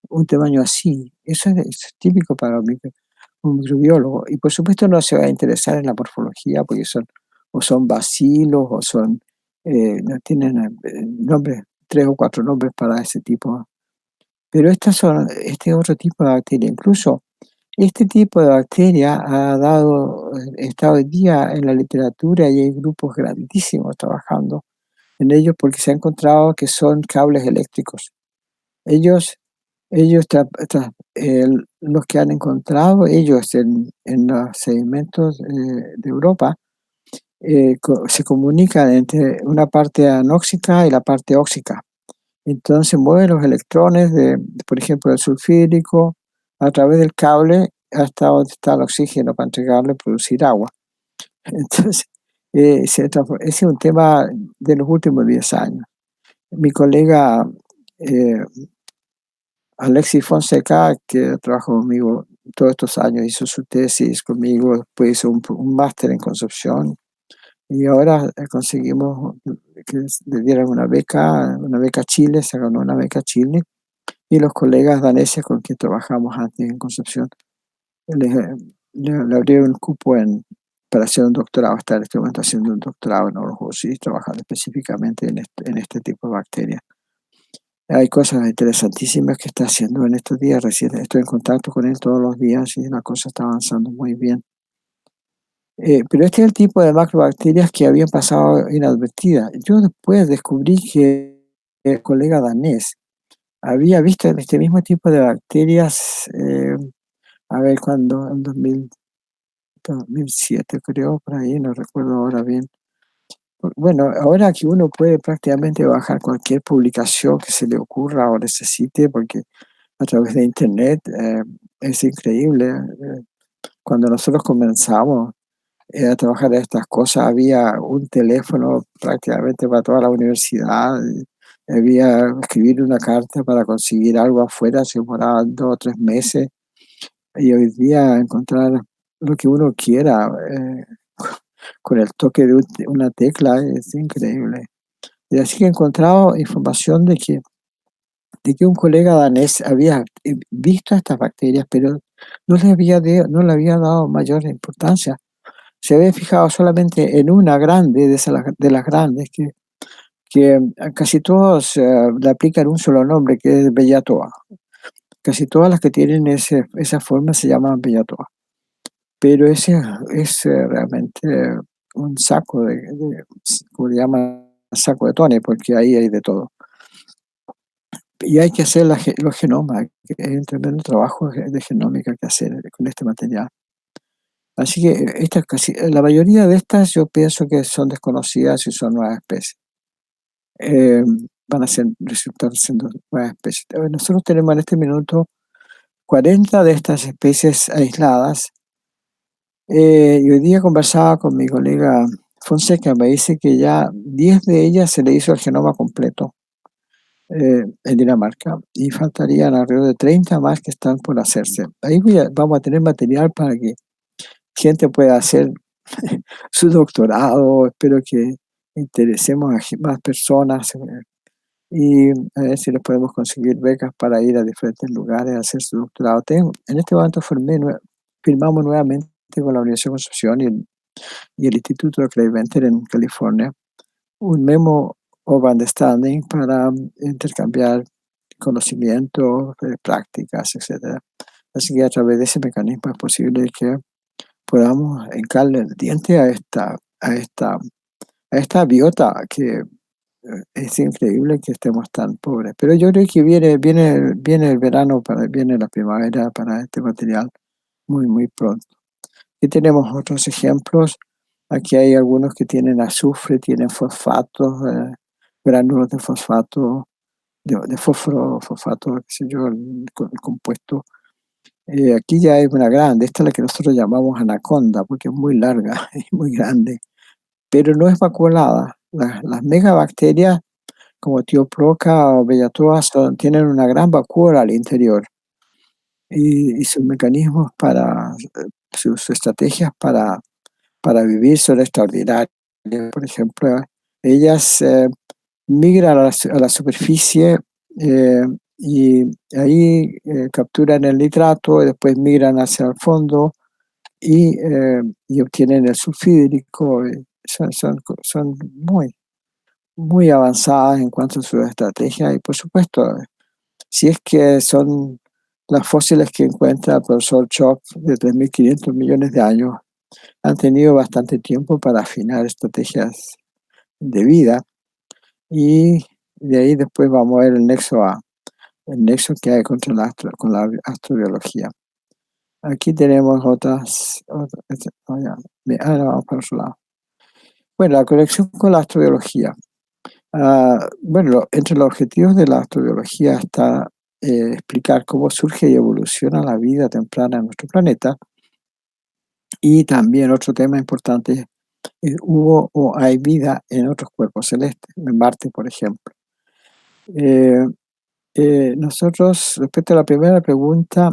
un tamaño así. Eso es típico para un microbiólogo. Y por supuesto no se va a interesar en la morfología, porque son bacilos no tienen nombres, 3 o 4 nombres para ese tipo. Pero este es otro tipo de bacteria. Incluso este tipo de bacteria está hoy día en la literatura y hay grupos grandísimos trabajando en ellos porque se ha encontrado que son cables eléctricos. Ellos, los que han encontrado, ellos en los sedimentos de Europa, se comunican entre una parte anóxica y la parte óxica. Entonces mueven los electrones, por ejemplo, del sulfídrico a través del cable hasta donde está el oxígeno para entregarlo y producir agua. Entonces, ese es un tema de los últimos 10 años. Mi colega Alexis Fonseca, que trabajó conmigo todos estos años, hizo su tesis conmigo, después hizo un máster en Concepción, y ahora conseguimos que le dieran una beca Chile, se ganó una beca Chile, y los colegas daneses con quien trabajamos antes en Concepción le abrieron un cupo para hacer un doctorado. Está en este momento haciendo un doctorado en Orhus y trabajando específicamente en este tipo de bacterias. Hay cosas interesantísimas que está haciendo en estos días. Recién estoy en contacto con él todos los días y la cosa está avanzando muy bien. Pero este es el tipo de macrobacterias que habían pasado inadvertidas. Yo después descubrí que el colega danés había visto este mismo tipo de bacterias, a ver, cuando en 2007 creo, por ahí, no recuerdo ahora bien. Bueno, ahora que uno puede prácticamente bajar cualquier publicación que se le ocurra o necesite, porque a través de internet es increíble. Cuando nosotros comenzamos a trabajar en estas cosas, había un teléfono prácticamente para toda la universidad. Había escribir una carta para conseguir algo afuera, se demoraban 2 o 3 meses. Y hoy día encontrar lo que uno quiera con el toque de una tecla es increíble. Y así que he encontrado información de que un colega danés había visto estas bacterias, pero no le había dado mayor importancia. Se había fijado solamente en una grande, de las grandes, que casi todos le aplican un solo nombre, que es Bellatoa. Casi todas las que tienen esa forma se llaman Bellatoa. Pero ese es realmente un saco como le llaman, saco de tones, porque ahí hay de todo. Y hay que hacer los genomas, que es un tremendo trabajo de genómica que hacer con este material. Así que la mayoría de estas yo pienso que son desconocidas y son nuevas especies. Van a resultar siendo nuevas especies. Nosotros tenemos en este minuto 40 de estas especies aisladas. Y hoy día conversaba con mi colega Fonseca, me dice que ya 10 de ellas se le hizo el genoma completo. en Dinamarca, y faltarían alrededor de 30 más que están por hacerse. Ahí vamos a tener material para que gente pueda hacer su doctorado. Espero que interesemos a más personas, y a ver si les podemos conseguir becas para ir a diferentes lugares a hacer su doctorado. En este momento firmamos nuevamente con la Universidad de Concepción y el Instituto de Clay Venter en California un memo of understanding para intercambiar conocimientos, prácticas, etc. Así que a través de ese mecanismo es posible que podamos hincarle el diente a esta biota que es increíble que estemos tan pobres. Pero yo creo que viene el verano, viene la primavera para este material muy, muy pronto. Y tenemos otros ejemplos. Aquí hay algunos que tienen azufre, tienen fosfatos, gránulos de fosfato, de fósforo, fosfato, qué sé yo, el compuesto. Aquí ya hay una grande, esta es la que nosotros llamamos anaconda, porque es muy larga y muy grande, pero no es vacuolada. Las megabacterias, como Tioproca o Bellatoa, tienen una gran vacuola al interior, y sus mecanismos sus estrategias para vivir son extraordinarias. Por ejemplo, ellas migran a la superficie, y ahí capturan el nitrato y después migran hacia el fondo y obtienen el sulfídrico. Son muy, muy avanzadas en cuanto a su estrategia, y por supuesto, si es que son las fósiles que encuentra el profesor Chop de 3.500 millones de años, han tenido bastante tiempo para afinar estrategias de vida, y de ahí después vamos a ver el nexo que hay con la astrobiología. Aquí tenemos otras no, vamos para otro lado. Bueno, la conexión con la astrobiología. Bueno, entre los objetivos de la astrobiología está explicar cómo surge y evoluciona la vida temprana en nuestro planeta, y también otro tema importante: ¿hubo o hay vida en otros cuerpos celestes, en Marte, por ejemplo? Nosotros, respecto a la primera pregunta,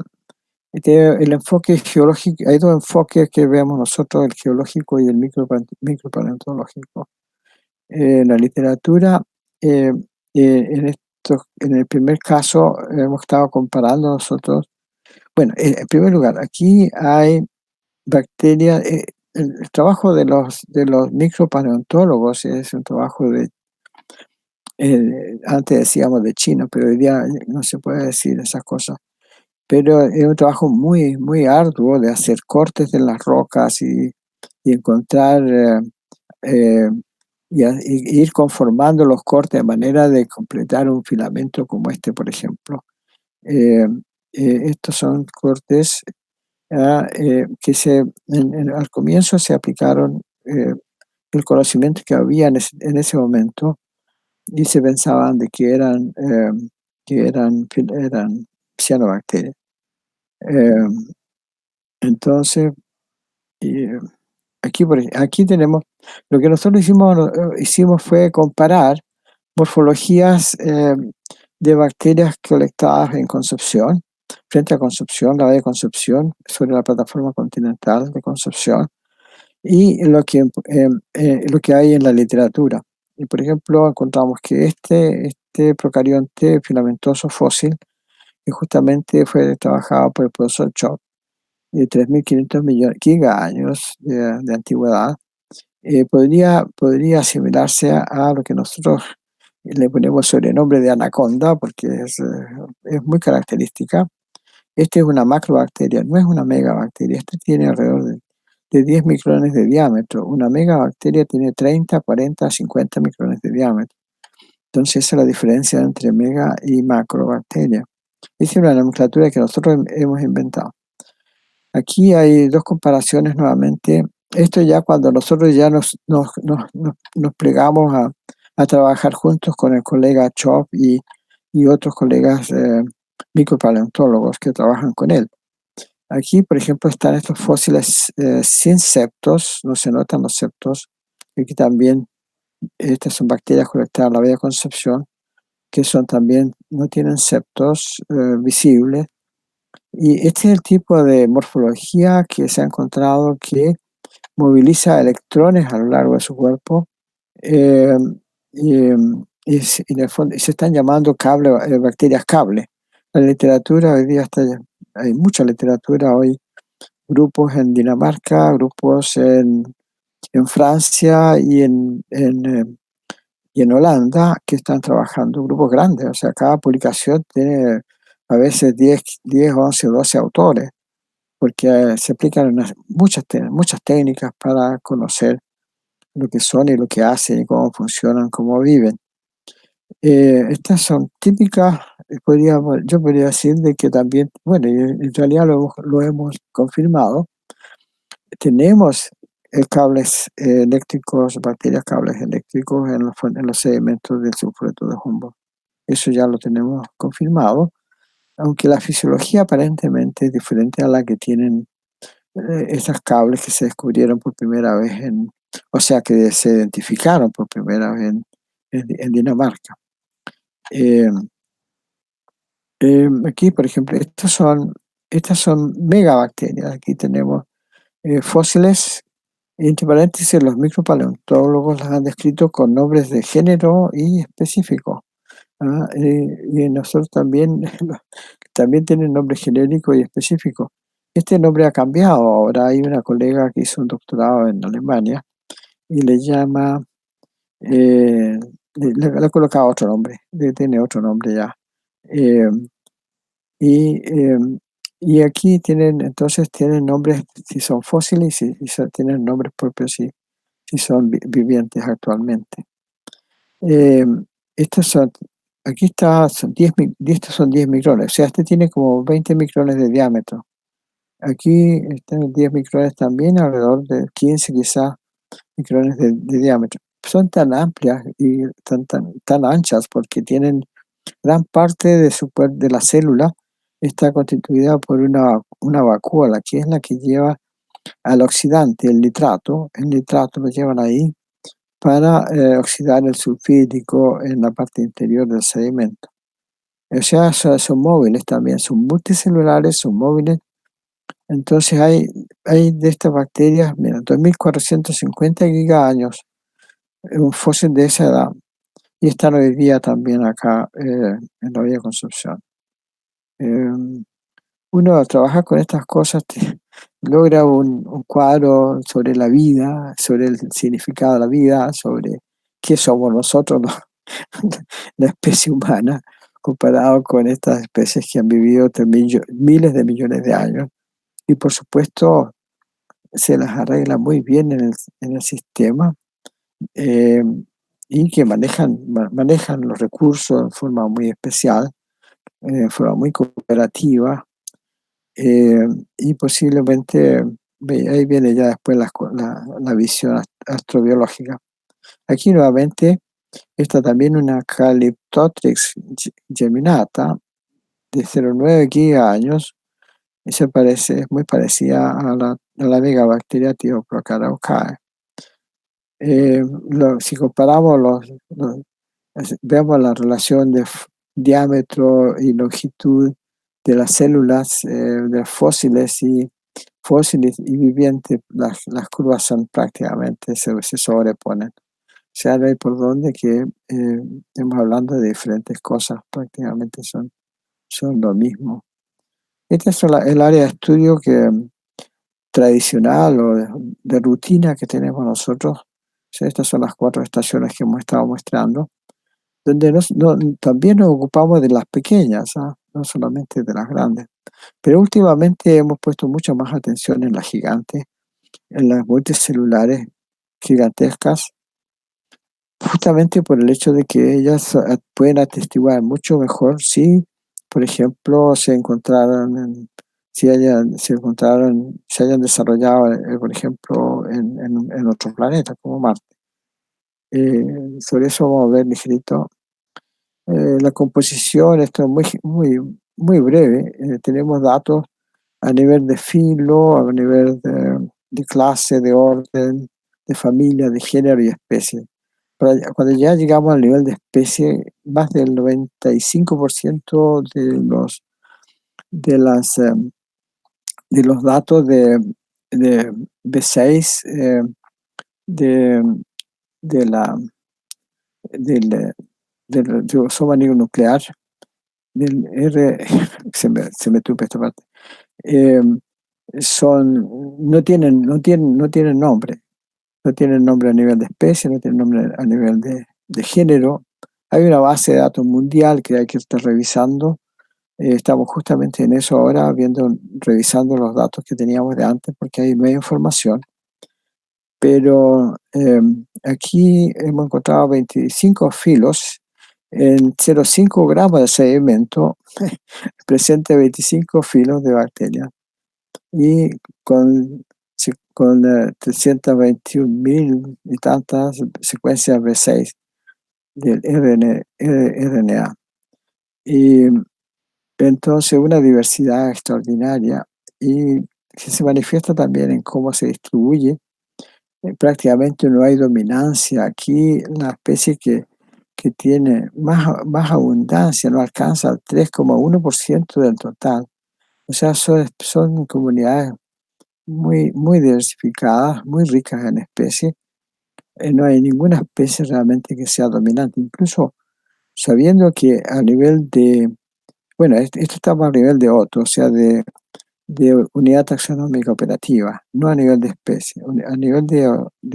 el enfoque geológico, hay dos enfoques que vemos nosotros: el geológico y el micropaleontológico. La literatura, en el primer caso, hemos estado comparando nosotros. Bueno, en primer lugar, aquí hay bacterias. El trabajo de los micropaleontólogos es un trabajo antes decíamos de chino, pero hoy día no se puede decir esas cosas. Pero es un trabajo muy, muy arduo de hacer cortes de las rocas y encontrar y ir conformando los cortes de manera de completar un filamento como este, por ejemplo. Estos son cortes que al comienzo se aplicaron el conocimiento que había en ese momento, y se pensaban de que eran cianobacterias. Entonces, aquí tenemos, lo que nosotros hicimos fue comparar morfologías de bacterias colectadas en Concepción, frente a Concepción, la Bahía de Concepción, sobre la plataforma continental de Concepción, y lo que hay en la literatura. Y por ejemplo, encontramos que este procarionte filamentoso fósil, que justamente fue trabajado por el profesor Chop, de 3.500 millones gigaños de antigüedad, podría asimilarse a lo que nosotros le ponemos sobrenombre de anaconda, porque es muy característica. Esta es una macrobacteria, no es una megabacteria. Esta tiene alrededor de 10 micrones de diámetro. Una megabacteria tiene 30, 40, 50 micrones de diámetro. Entonces esa es la diferencia entre mega y macrobacteria. Esa es una nomenclatura que nosotros hemos inventado. Aquí hay dos comparaciones nuevamente. Esto ya cuando nosotros ya nos plegamos a trabajar juntos con el colega Chop y otros colegas micropaleontólogos que trabajan con él. Aquí, por ejemplo, están estos fósiles sin septos, no se notan los septos. Aquí también, estas son bacterias colectadas en la Bahía de Concepción. que son también, no tienen septos visibles. Y este es el tipo de morfología que se ha encontrado que moviliza electrones a lo largo de su cuerpo eh, y en el fondo, se están llamando bacterias cable. La literatura hoy día hay mucha literatura hoy, grupos en Dinamarca, grupos en Francia y en Holanda que están trabajando, grupos grandes, o sea, cada publicación tiene a veces 10 11, 12 autores, porque se aplican muchas técnicas para conocer lo que son y lo que hacen y cómo funcionan, cómo viven. Estas son típicas, yo podría decir de que también, bueno, en realidad lo hemos confirmado, tenemos cables eléctricos, bacterias cables eléctricos en los sedimentos del sulfureto de Humboldt. Eso ya lo tenemos confirmado, aunque la fisiología aparentemente es diferente a la que tienen esas cables que se descubrieron por primera vez o sea, que se identificaron por primera vez en Dinamarca. Aquí, por ejemplo, estas son megabacterias. Aquí tenemos fósiles, entre paréntesis, los micropaleontólogos las han descrito con nombres de género y específicos. Y nosotros también, también tienen nombres genéricos y específicos. Este nombre ha cambiado. Ahora hay una colega que hizo un doctorado en Alemania y le llama, le ha colocado otro nombre, tiene otro nombre ya. Eh, y aquí entonces tienen nombres, si son fósiles y tienen nombres propios si son vivientes actualmente. Estos son, aquí estos son 10 micrones, o sea, este tiene como 20 micrones de diámetro. Aquí están 10 micrones también, alrededor de 15 quizás micrones de diámetro. Son tan amplias y tan anchas porque tienen gran parte de la célula está constituida por una vacúola, que es la que lleva al oxidante, el nitrato. El nitrato lo llevan ahí para oxidar el sulfídico en la parte interior del sedimento. O sea, son móviles también, son multicelulares, son móviles. Entonces hay de estas bacterias, mira, 2450 gigaños, un fósil de esa edad, y están hoy día también acá en la Villa Concepción. Uno al trabajar con estas cosas logra un cuadro sobre la vida, sobre el significado de la vida, sobre qué somos nosotros, la especie humana, comparado con estas especies que han vivido miles de millones de años. Y por supuesto se las arregla muy bien en el sistema y que manejan los recursos de forma muy especial, de forma muy cooperativa. Y posiblemente ahí viene ya después la visión astrobiológica. Aquí nuevamente está también una Calyptotrix geminata de 0,9 gigaños y es muy parecida a la megabacteria Tioprocaraucae. Si comparamos vemos la relación de diámetro y longitud de las células de fósiles y vivientes, las curvas son prácticamente se sobreponen. O sea, no hay por donde que estemos hablando de diferentes cosas, prácticamente son lo mismo. Este es el área de estudio tradicional o de rutina que tenemos nosotros. O sea, estas son las 4 estaciones que hemos estado mostrando, donde también nos ocupamos de las pequeñas, no solamente de las grandes. Pero últimamente hemos puesto mucha más atención en las gigantes, en las multicelulares gigantescas, justamente por el hecho de que ellas pueden atestiguar mucho mejor si, por ejemplo, se hayan desarrollado, por ejemplo, en otro planeta como Marte. Sobre eso vamos a ver ligerito. La composición, esto es muy breve. Tenemos datos a nivel de filo, a nivel de clase, de orden, de familia, de género y especie. cuando ya llegamos al nivel de especie, más del 95% de los datos de B6 de, de la, del riosoma nuclear, del se me tupe esta parte, no tienen nombre. No tienen nombre a nivel de especie, no tienen nombre a nivel de género. Hay una base de datos mundial que hay que estar revisando. Estamos justamente en eso ahora, revisando los datos que teníamos de antes, porque hay nueva información. Pero aquí hemos encontrado 25 filos en 0,5 gramos de sedimento, presente 25 filos de bacterias. Y con 321.000 y tantas secuencias B6 del RNA. Y entonces una diversidad extraordinaria y que se manifiesta también en cómo se distribuye. Prácticamente no hay dominancia. Aquí la especie que tiene más abundancia no alcanza al 3,1% del total. O sea, son comunidades muy diversificadas, muy ricas en especies. No hay ninguna especie realmente que sea dominante, incluso sabiendo que a nivel bueno, esto estamos a nivel de OTO, o sea, de unidad taxonómica operativa, no a nivel de especie. A nivel de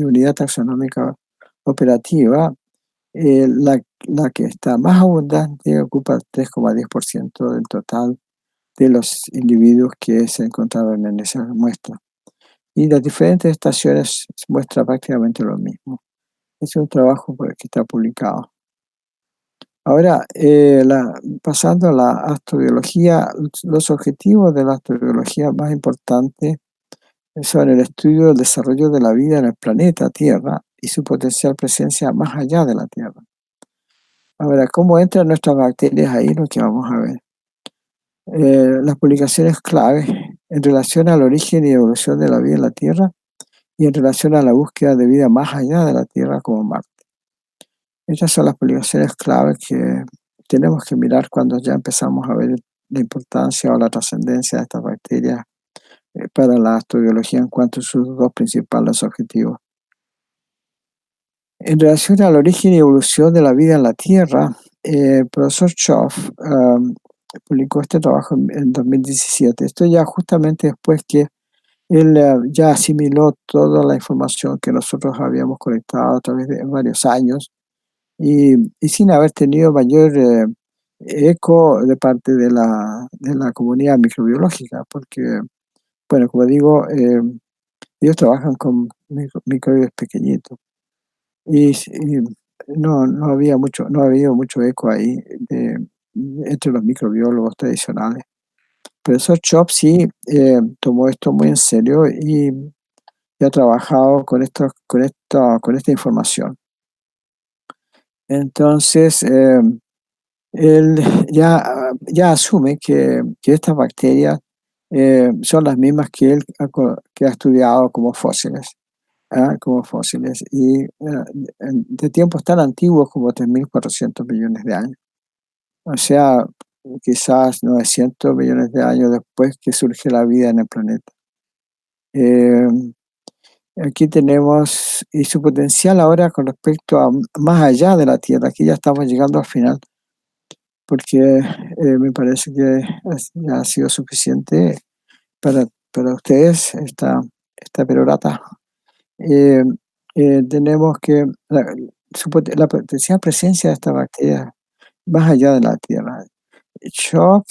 unidad taxonómica operativa, la que está más abundante ocupa el 3,10% del total de los individuos que se encontraron en esa muestra. Y las diferentes estaciones muestran prácticamente lo mismo. Es un trabajo que está publicado. Ahora, pasando a la astrobiología, los objetivos de la astrobiología más importantes son el estudio del desarrollo de la vida en el planeta Tierra y su potencial presencia más allá de la Tierra. Ahora, ¿cómo entran nuestras bacterias ahí? Lo que vamos a ver. Las publicaciones claves en relación al origen y evolución de la vida en la Tierra y en relación a la búsqueda de vida más allá de la Tierra como Marte. Estas son las publicaciones claves que tenemos que mirar cuando ya empezamos a ver la importancia o la trascendencia de estas bacterias para la astrobiología en cuanto a sus dos principales objetivos. En relación al origen y evolución de la vida en la Tierra, el profesor Schoff publicó este trabajo en 2017. Esto ya justamente después que él ya asimiló toda la información que nosotros habíamos colectado a través de varios años y sin haber tenido mayor eco de parte de la comunidad microbiológica, porque, bueno, como digo, ellos trabajan con microbios pequeñitos y no ha habido mucho eco ahí entre los microbiólogos tradicionales. Pero eso Chop sí tomó esto muy en serio y ha trabajado con esta información. Entonces, él ya asume que estas bacterias son las mismas que él que ha estudiado como fósiles. Como fósiles y de tiempos tan antiguos como 3.400 millones de años. O sea, quizás 900 millones de años después que surge la vida en el planeta. Aquí tenemos, y su potencial ahora con respecto a más allá de la Tierra, aquí ya estamos llegando al final, porque me parece que ya ha sido suficiente para ustedes esta perorata. Tenemos que la potencial presencia de esta bacteria más allá de la Tierra. Schoff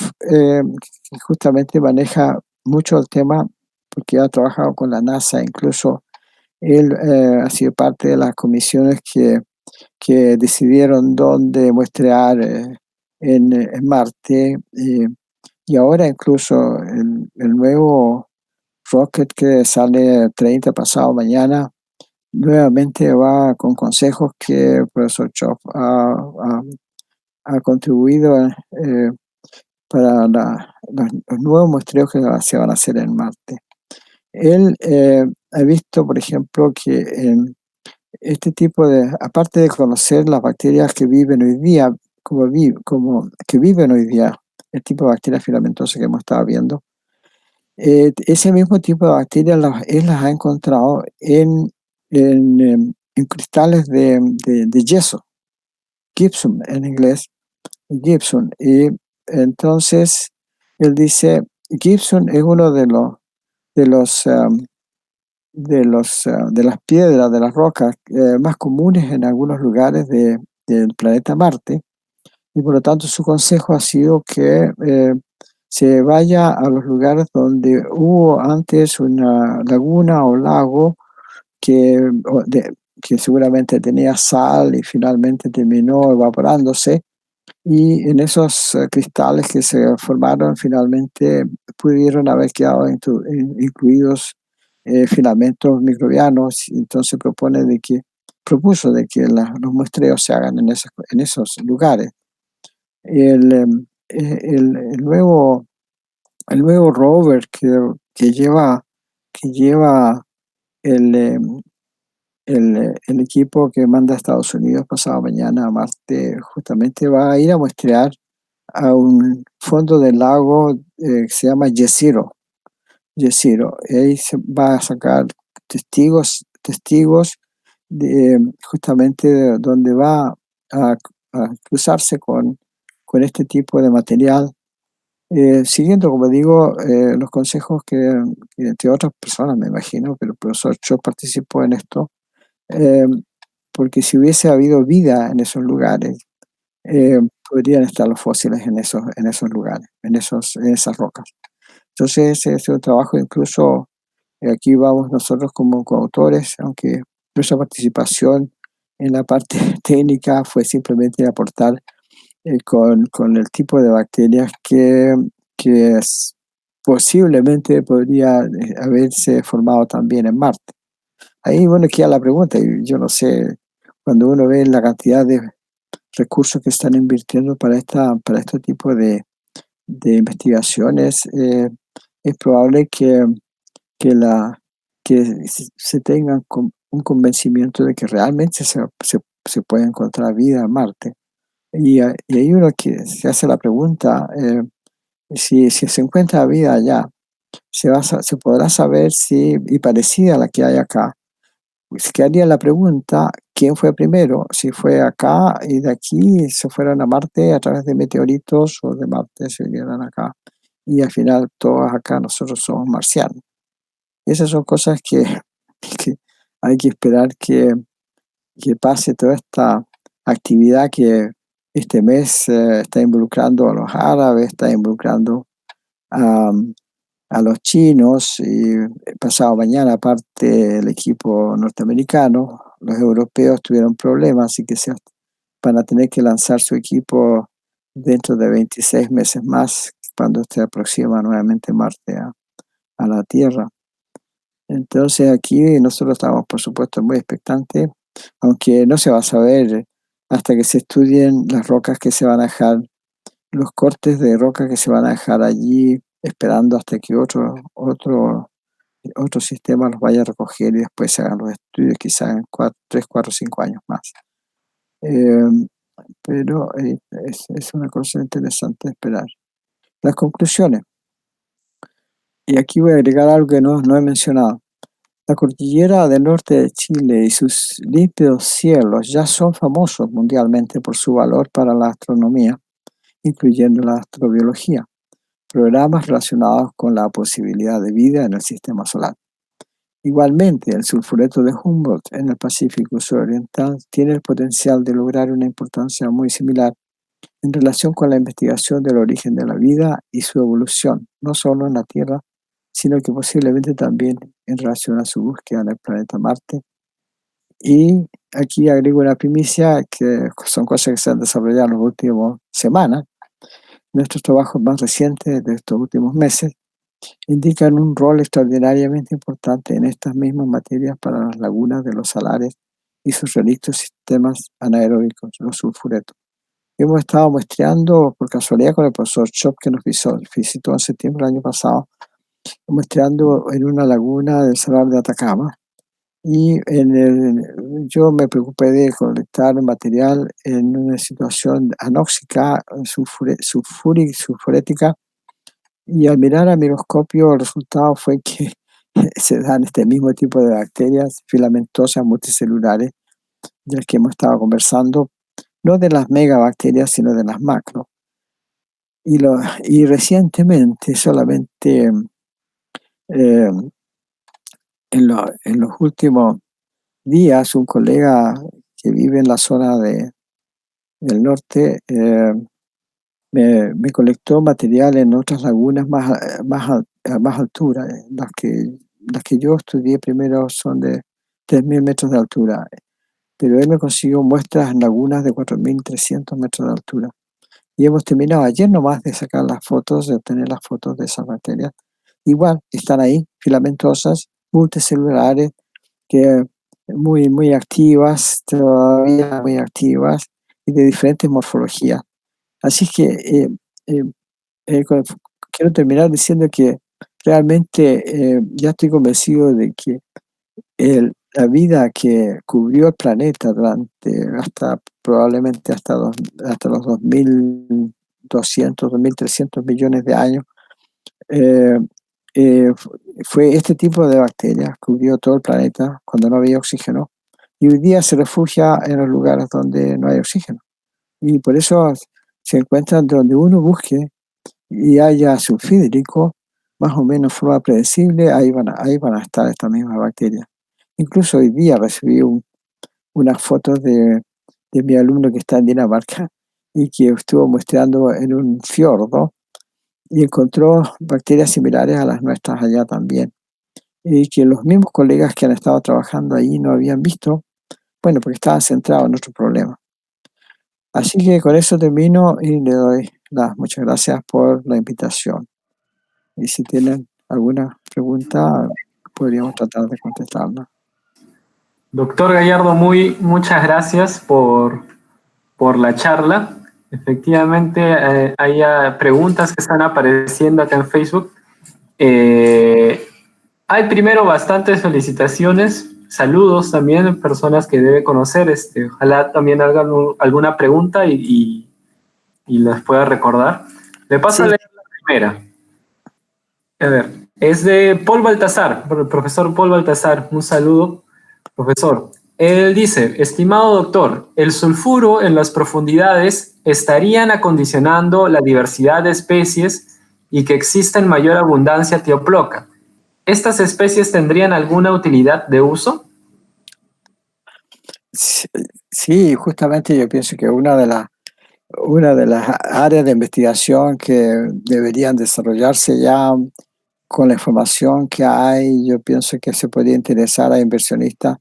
justamente maneja mucho el tema porque ha trabajado con la NASA, incluso él ha sido parte de las comisiones que decidieron dónde muestrear en Marte y ahora incluso el nuevo rocket que sale 30 pasado mañana nuevamente va con consejos que el profesor Chop ha contribuido para los nuevos muestreos que se van a hacer en Marte. Él ha visto, por ejemplo, que este tipo aparte de conocer las bacterias que viven hoy día, que viven hoy día, el tipo de bacterias filamentosas que hemos estado viendo, ese mismo tipo de bacterias él las ha encontrado en cristales de yeso, gypsum en inglés, gypsum. Y entonces él dice, gypsum es uno de las piedras, de las rocas más comunes en algunos lugares del planeta Marte, y por lo tanto su consejo ha sido que se vaya a los lugares donde hubo antes una laguna o lago que, que seguramente tenía sal y finalmente terminó evaporándose, y en esos cristales que se formaron finalmente pudieron haber quedado incluidos filamentos microbianos. Entonces propuso de que los muestreos se hagan en esos lugares. El nuevo rover que lleva el, el equipo que manda a Estados Unidos pasado mañana a Marte justamente va a ir a muestrear a un fondo del lago que se llama Jezero. Y ahí se va a sacar testigos justamente de donde va a cruzarse con este tipo de material, siguiendo, como digo, los consejos que entre otras personas, me imagino, pero el profesor Cho participó en esto, porque si hubiese habido vida en esos lugares, podrían estar los fósiles en esos lugares, en esas rocas. Entonces, ese es un trabajo, incluso aquí vamos nosotros como coautores, aunque nuestra participación en la parte técnica fue simplemente aportar con el tipo de bacterias que posiblemente podría haberse formado también en Marte. Ahí, bueno, queda la pregunta, y yo no sé, cuando uno ve la cantidad de recursos que están invirtiendo para este tipo de investigaciones, es probable que, la, que se tenga un convencimiento de que realmente se puede encontrar vida en Marte. Y hay uno que se hace la pregunta, si se encuentra vida allá, se podrá saber y parecida a la que hay acá. Pues quedaría la pregunta, ¿quién fue primero? Si fue acá y de aquí se fueron a Marte a través de meteoritos, o de Marte se vinieron acá. Y al final todos acá nosotros somos marcianos. Esas son cosas que hay que esperar que pase toda esta actividad que este mes está involucrando a los árabes, está involucrando a los chinos, y pasado mañana aparte el equipo norteamericano. Los europeos tuvieron problemas, así que van a tener que lanzar su equipo dentro de 26 meses más, cuando se aproxima nuevamente Marte a la Tierra. Entonces aquí nosotros estamos, por supuesto, muy expectantes, aunque no se va a saber hasta que se estudien las rocas que se van a dejar, los cortes de roca que se van a dejar allí, esperando hasta que otro sistema los vaya a recoger y después se hagan los estudios, quizás en 3, 4, 5 años más. Pero es una cosa interesante esperar. Las conclusiones. Y aquí voy a agregar algo que no he mencionado. La cordillera del norte de Chile y sus límpidos cielos ya son famosos mundialmente por su valor para la astronomía, incluyendo la astrobiología, programas relacionados con la posibilidad de vida en el sistema solar. Igualmente, el sulfureto de Humboldt en el Pacífico suroriental tiene el potencial de lograr una importancia muy similar en relación con la investigación del origen de la vida y su evolución, no solo en la Tierra, sino que posiblemente también en relación a su búsqueda en el planeta Marte. Y aquí agrego una primicia, que son cosas que se han desarrollado en las últimas semanas. Nuestros trabajos más recientes de estos últimos meses indican un rol extraordinariamente importante en estas mismas materias para las lagunas de los salares y sus relictos sistemas anaeróbicos, los sulfuretos. Hemos estado muestreando, por casualidad, con el profesor Chop, que nos visitó en septiembre del año pasado, muestreando en una laguna del salar de Atacama, Y yo me preocupé de colectar material en una situación anóxica, sulfurética, y al mirar a microscopio el resultado fue que se dan este mismo tipo de bacterias filamentosas multicelulares de las que hemos estado conversando, no de las megabacterias, sino de las macro. Y recientemente, solamente eh, en los últimos días, un colega que vive en la zona del norte me colectó material en otras lagunas a más altura. Las que yo estudié primero son de 3.000 metros de altura, pero él me consiguió muestras en lagunas de 4.300 metros de altura. Y hemos terminado ayer nomás de sacar las fotos, de obtener las fotos de esas bacterias. Igual, están ahí, filamentosas, multicelulares, que muy activas, todavía muy activas, y de diferentes morfologías. Así que eh, quiero terminar diciendo que realmente ya estoy convencido de que la vida que cubrió el planeta probablemente hasta los 2.200, 2.300 millones de años, eh, fue este tipo de bacterias que cubrió todo el planeta cuando no había oxígeno, y hoy día se refugia en los lugares donde no hay oxígeno. Y por eso se encuentran donde uno busque y haya sulfídrico, hídrico, más o menos de forma predecible, ahí van a estar estas mismas bacterias. Incluso hoy día recibí unas fotos de mi alumno que está en Dinamarca y que estuvo muestreando en un fiordo y encontró bacterias similares a las nuestras allá también, y que los mismos colegas que han estado trabajando ahí no habían visto, bueno, porque estaban centrados en otro problema. Así que con eso termino y le doy las muchas gracias por la invitación. Y si tienen alguna pregunta, podríamos tratar de contestarla. Doctor Gallardo, muchas gracias por la charla. Efectivamente, hay preguntas que están apareciendo acá en Facebook. Hay primero bastantes felicitaciones, saludos también, personas que debe conocer. Ojalá también hagan alguna pregunta y las pueda recordar. Le paso a Sí, leer la primera. A ver, es de Paul Baltasar, el profesor Paul Baltasar. Un saludo, profesor. Él dice, estimado doctor, el sulfuro en las profundidades estarían acondicionando la diversidad de especies y que exista en mayor abundancia Teoploca. ¿Estas especies tendrían alguna utilidad de uso? sí, justamente yo pienso que una de las áreas de investigación que deberían desarrollarse ya con la información que hay, yo pienso que se podría interesar a inversionistas,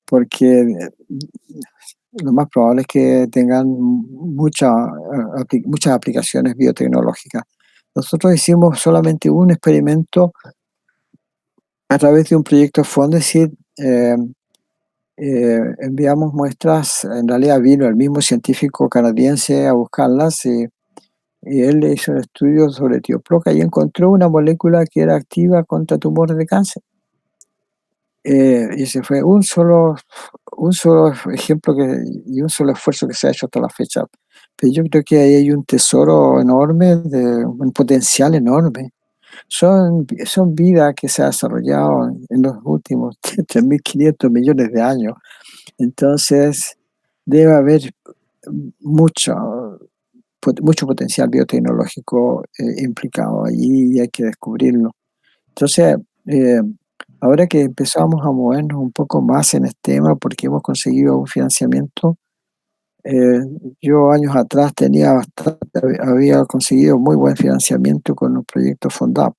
porque lo más probable es que tengan muchas aplicaciones biotecnológicas. Nosotros hicimos solamente un experimento a través de un proyecto Fondesit. Enviamos muestras, en realidad vino el mismo científico canadiense a buscarlas, y él hizo un estudio sobre Teoploca y encontró una molécula que era activa contra tumores de cáncer. Y ese fue un solo ejemplo y un solo esfuerzo que se ha hecho hasta la fecha. Pero yo creo que ahí hay un tesoro enorme, un potencial enorme. Son vidas que se ha desarrollado en los últimos 3.500 millones de años. Entonces, debe haber mucho, mucho potencial biotecnológico implicado allí y hay que descubrirlo. Entonces, ahora que empezamos a movernos un poco más en este tema, porque hemos conseguido un financiamiento, yo años atrás había conseguido muy buen financiamiento con un proyecto Fondap,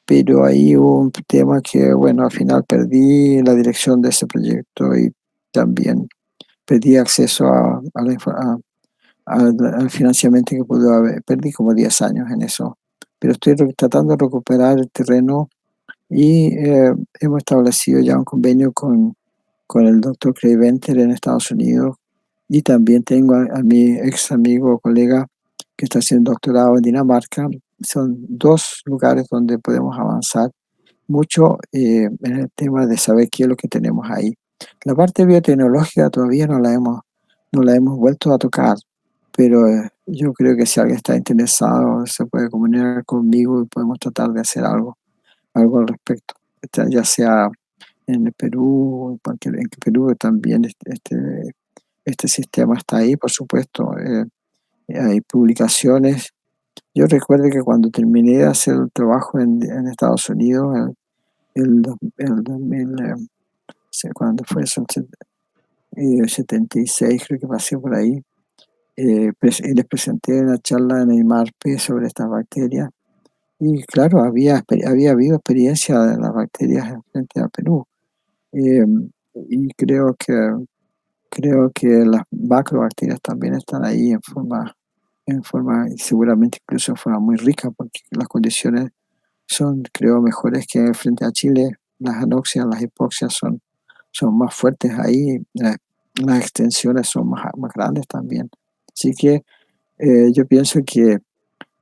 pero ahí hubo un tema que, bueno, al final perdí la dirección de ese proyecto y también perdí acceso al financiamiento que pudo haber. Perdí como 10 años en eso, pero estoy tratando de recuperar el terreno y hemos establecido ya un convenio con el doctor Craig Venter en Estados Unidos, y también tengo a mi ex amigo o colega que está haciendo doctorado en Dinamarca. Son dos lugares donde podemos avanzar mucho en el tema de saber qué es lo que tenemos ahí. La parte biotecnológica todavía no la hemos vuelto a tocar, pero yo creo que si alguien está interesado se puede comunicar conmigo y podemos tratar de hacer algo al respecto. Ya sea en el Perú, en Perú también este sistema está ahí, por supuesto. Hay publicaciones. Yo recuerdo que cuando terminé de hacer el trabajo en Estados Unidos, el 2000, cuando fue eso, 76, creo que pasé por ahí, y les presenté una charla en el MARPE sobre estas bacterias. Y claro, había habido experiencia de las bacterias frente a Perú. Y creo que las macrobacterias también están ahí y seguramente incluso en forma muy rica, porque las condiciones son, creo, mejores que frente a Chile. Las anoxias, las hipoxias son más fuertes ahí, las extensiones son más grandes también. Así que yo pienso que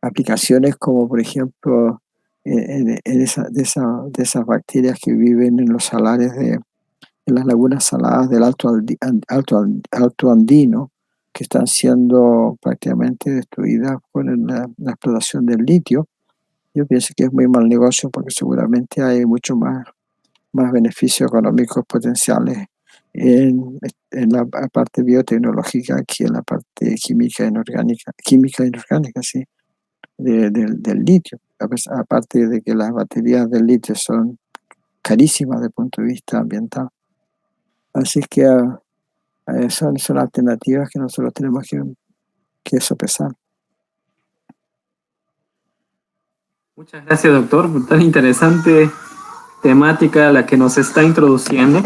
aplicaciones como, por ejemplo, de esas bacterias que viven en los salares en las lagunas saladas del Alto Andino, que están siendo prácticamente destruidas por la explotación del litio. Yo pienso que es muy mal negocio porque seguramente hay mucho más beneficios económicos potenciales en la parte biotecnológica que en la parte química inorgánica, sí, del litio. Aparte de que las baterías del litio son carísimas desde el punto de vista ambiental. Así que son alternativas que nosotros tenemos que sopesar. Muchas gracias, doctor, por tan interesante temática a la que nos está introduciendo.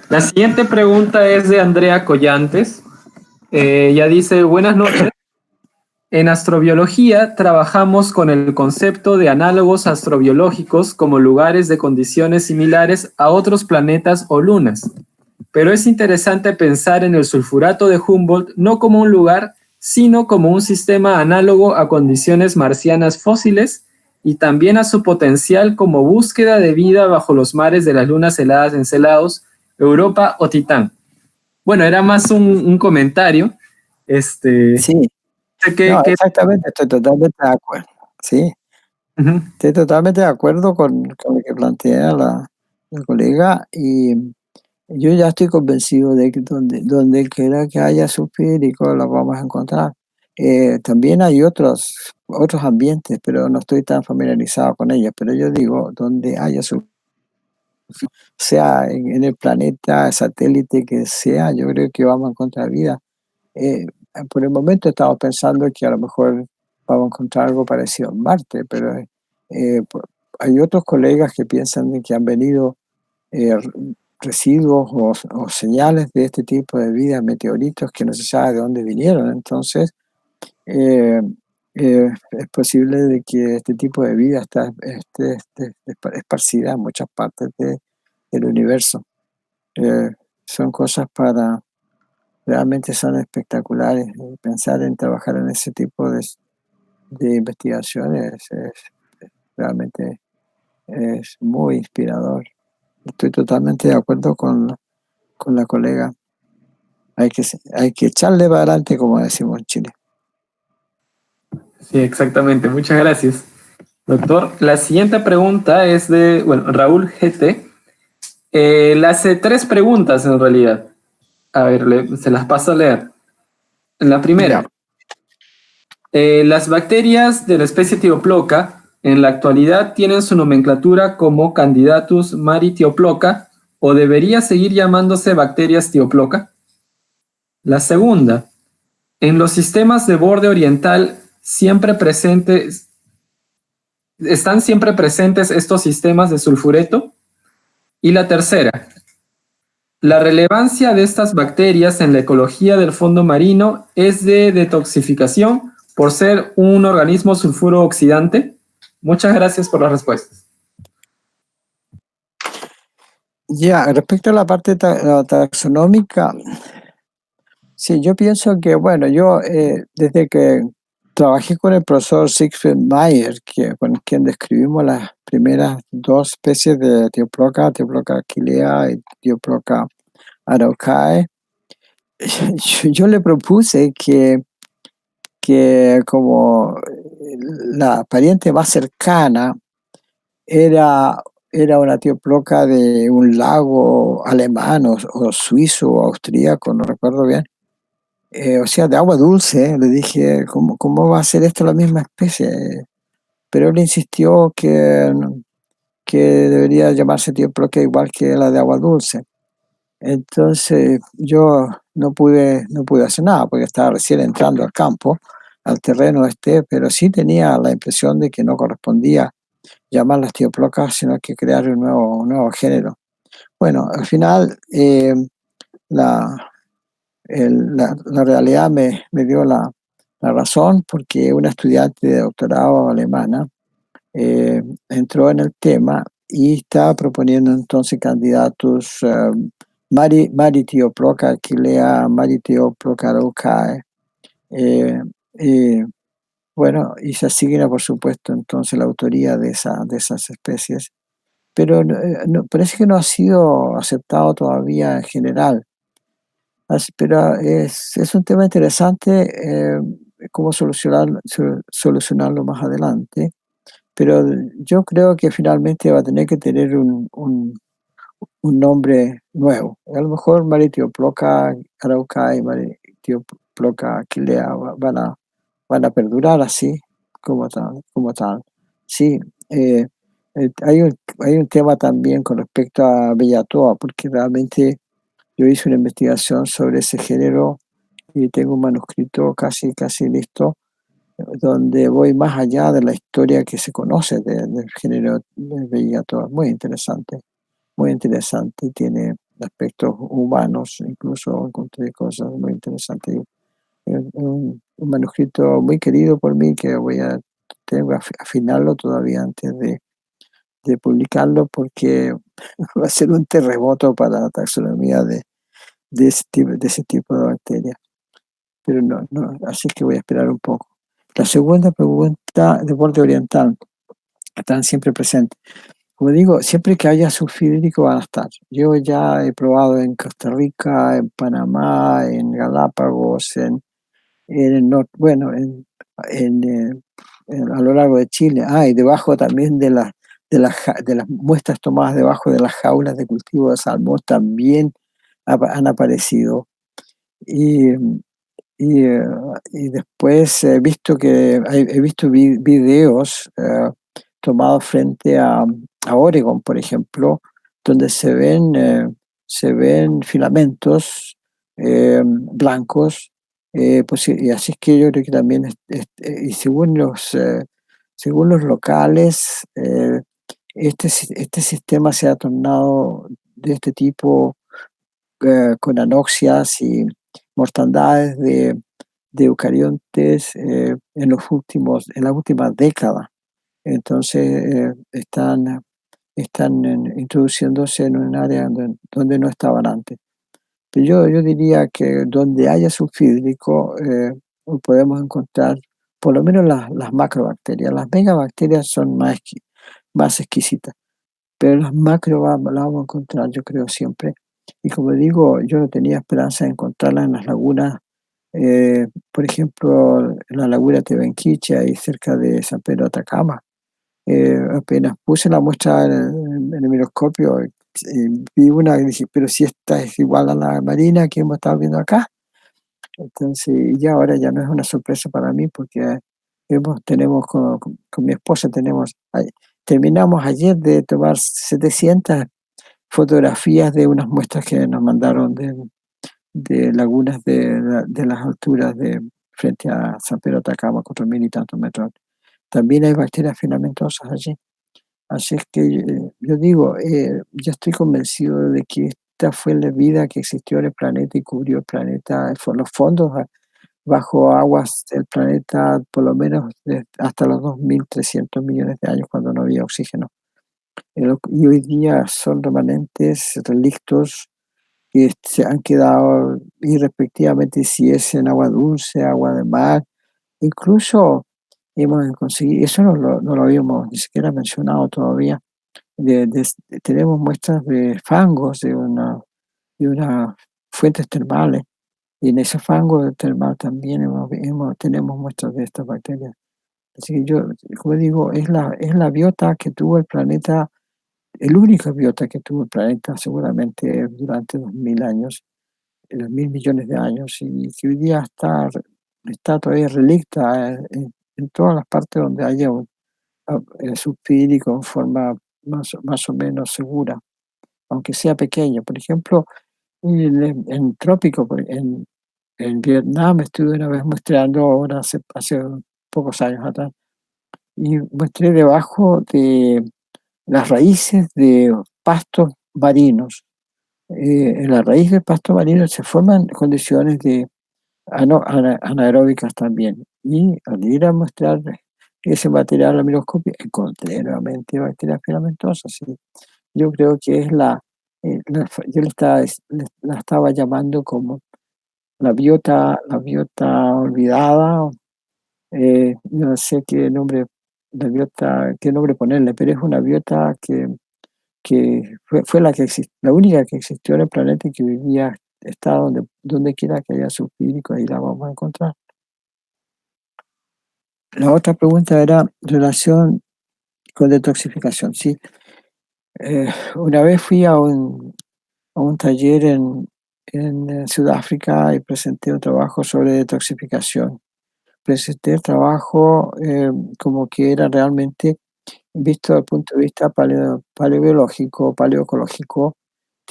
La siguiente pregunta es de Andrea Collantes. Ella dice, buenas noches. En astrobiología trabajamos con el concepto de análogos astrobiológicos como lugares de condiciones similares a otros planetas o lunas. Pero es interesante pensar en el sulfurato de Humboldt no como un lugar, sino como un sistema análogo a condiciones marcianas fósiles y también a su potencial como búsqueda de vida bajo los mares de las lunas heladas Encelados, Europa o Titán. Bueno, era más un comentario. Sí, exactamente, estoy totalmente de acuerdo. Sí, estoy totalmente de acuerdo con lo que plantea la colega, y yo ya estoy convencido de que donde quiera que haya sulfídrico lo vamos a encontrar. También hay otros ambientes, pero no estoy tan familiarizado con ellos. Pero yo digo, donde haya sulfídrico, sea en el planeta, satélite que sea, yo creo que vamos a encontrar vida. Por el momento estamos pensando que a lo mejor vamos a encontrar algo parecido en Marte, pero hay otros colegas que piensan de que han venido residuos o señales de este tipo de vida, meteoritos que no se sabe de dónde vinieron. Entonces, es posible de que este tipo de vida esté esparcida en muchas partes del universo. Son cosas realmente son espectaculares. Pensar en trabajar en ese tipo de investigaciones realmente es muy inspirador. Estoy totalmente de acuerdo con la colega. Hay que echarle para adelante, como decimos en Chile. Sí, exactamente. Muchas gracias, doctor. La siguiente pregunta es de, Raúl GT. Le hace 3 preguntas en realidad. A ver, se las paso a leer. La primera. Las bacterias de la especie Thioploca en la actualidad tienen su nomenclatura como Candidatus mari Thioploca o debería seguir llamándose bacterias Thioploca. La segunda. En los sistemas de borde oriental ¿están siempre presentes estos sistemas de sulfureto? Y la tercera, la relevancia de estas bacterias en la ecología del fondo marino es de detoxificación por ser un organismo sulfuro oxidante. Muchas gracias por las respuestas. Respecto a la parte taxonómica, sí, yo pienso que, yo desde que trabajé con el profesor Siegfried Mayer, con quien describimos las primeras dos especies de Theoploca aquilea y Theoploca araucae. Yo le propuse que como la pariente más cercana era una Theoploca de un lago alemán o suizo o austríaco, no recuerdo bien. O sea, de agua dulce. Le dije, ¿cómo va a ser esto la misma especie? Pero él insistió que debería llamarse Theoploca igual que la de agua dulce. Entonces yo no pude hacer nada porque estaba recién entrando al campo, al terreno pero sí tenía la impresión de que no correspondía llamarlas Theoplocas, sino que crear un nuevo género. Bueno, al final la realidad me dio la razón, porque una estudiante de doctorado alemana entró en el tema y está proponiendo entonces candidatos Mari Theoploca aquilea, Mari Theoploca araucae, y bueno, y se asigna por supuesto entonces la autoría de esas especies, pero parece que no ha sido aceptado todavía en general. Pero es un tema interesante, cómo solucionarlo más adelante. Pero yo creo que finalmente va a tener que tener un nombre nuevo. A lo mejor Mari Theoploca araucae y Mari Theoploca aquilea van a perdurar así, como tal. Sí, hay un tema también con respecto a Bellatoa, porque realmente yo hice una investigación sobre ese género y tengo un manuscrito casi listo, donde voy más allá de la historia que se conoce del género de Bellatoa. Muy interesante, tiene aspectos humanos, incluso encontré cosas muy interesantes. Un manuscrito muy querido por mí que tengo que afinarlo todavía antes de publicarlo, porque va a ser un terremoto para la taxonomía de ese tipo de bacterias. Pero no, así que voy a esperar un poco. La segunda pregunta, de borde oriental, están siempre presentes. Como digo, siempre que haya sulfuro hídrico van a estar. Yo ya he probado en Costa Rica, en Panamá, en Galápagos, en el norte, bueno, a lo largo de Chile. Y debajo también de las muestras tomadas debajo de las jaulas de cultivo de salmón también han aparecido. Y después he visto videos tomados frente a Oregon, por ejemplo, donde se ven filamentos blancos, y así es que yo creo que también, y según los locales, este sistema se ha tornado de este tipo, con anoxias y mortandades de eucariontes en las últimas décadas. Entonces están introduciéndose en un área donde no estaban antes. Pero yo diría que donde haya sulfuro hídrico podemos encontrar por lo menos las macrobacterias. Las megabacterias son más exquisitas, pero las macro las vamos a encontrar, yo creo, siempre. Y como digo, yo no tenía esperanza de encontrarlas en las lagunas, por ejemplo, en la laguna Tebenquiche, ahí cerca de San Pedro de Atacama. Apenas puse la muestra en el microscopio, vi una y dije, pero si esta es igual a la marina que hemos estado viendo acá. Entonces, ya ahora ya no es una sorpresa para mí, porque tenemos con mi esposa, terminamos ayer de tomar 700 fotografías de unas muestras que nos mandaron de lagunas de las alturas frente a San Pedro de Atacama, 4.000 y tantos metros. También hay bacterias filamentosas allí. Así es que yo digo, yo estoy convencido de que esta fue la vida que existió en el planeta y cubrió el planeta, los fondos bajo aguas del planeta, por lo menos hasta los 2.300 millones de años, cuando no había oxígeno. Y hoy día son remanentes, relictos, que se han quedado, y respectivamente si es en agua dulce, agua de mar, Incluso hemos conseguido, eso no lo habíamos ni siquiera mencionado todavía, tenemos muestras de fangos de unas fuentes termales, y en ese fango termal también tenemos muestras de estas bacterias. Así que yo, como digo, es la biota que tuvo el planeta, el único biota que tuvo el planeta seguramente durante 2000 años, 2000 millones de años, y que hoy día está todavía relicta en todas las partes donde haya subhídrico en forma más o menos segura, aunque sea pequeño. Por ejemplo, en trópico, en Vietnam estuve una vez muestreando ahora hace pocos años atrás, y muestré debajo de las raíces de pastos marinos. En la raíz del pasto marino se forman condiciones de anaeróbicas también. Y al ir a mostrar ese material al microscopio, encontré nuevamente bacterias filamentosas. Y yo creo que es yo la estaba llamando como la biota olvidada. No sé qué nombre, qué nombre ponerle, pero es una biota que fue la única que existió en el planeta y que vivía, está donde quiera que haya sulfídicos, ahí la vamos a encontrar. La otra pregunta era relación con detoxificación. Sí, una vez fui a un taller en Sudáfrica y presenté un trabajo sobre detoxificación. Presenté el trabajo como que era realmente, visto desde el punto de vista paleobiológico, paleoecológico,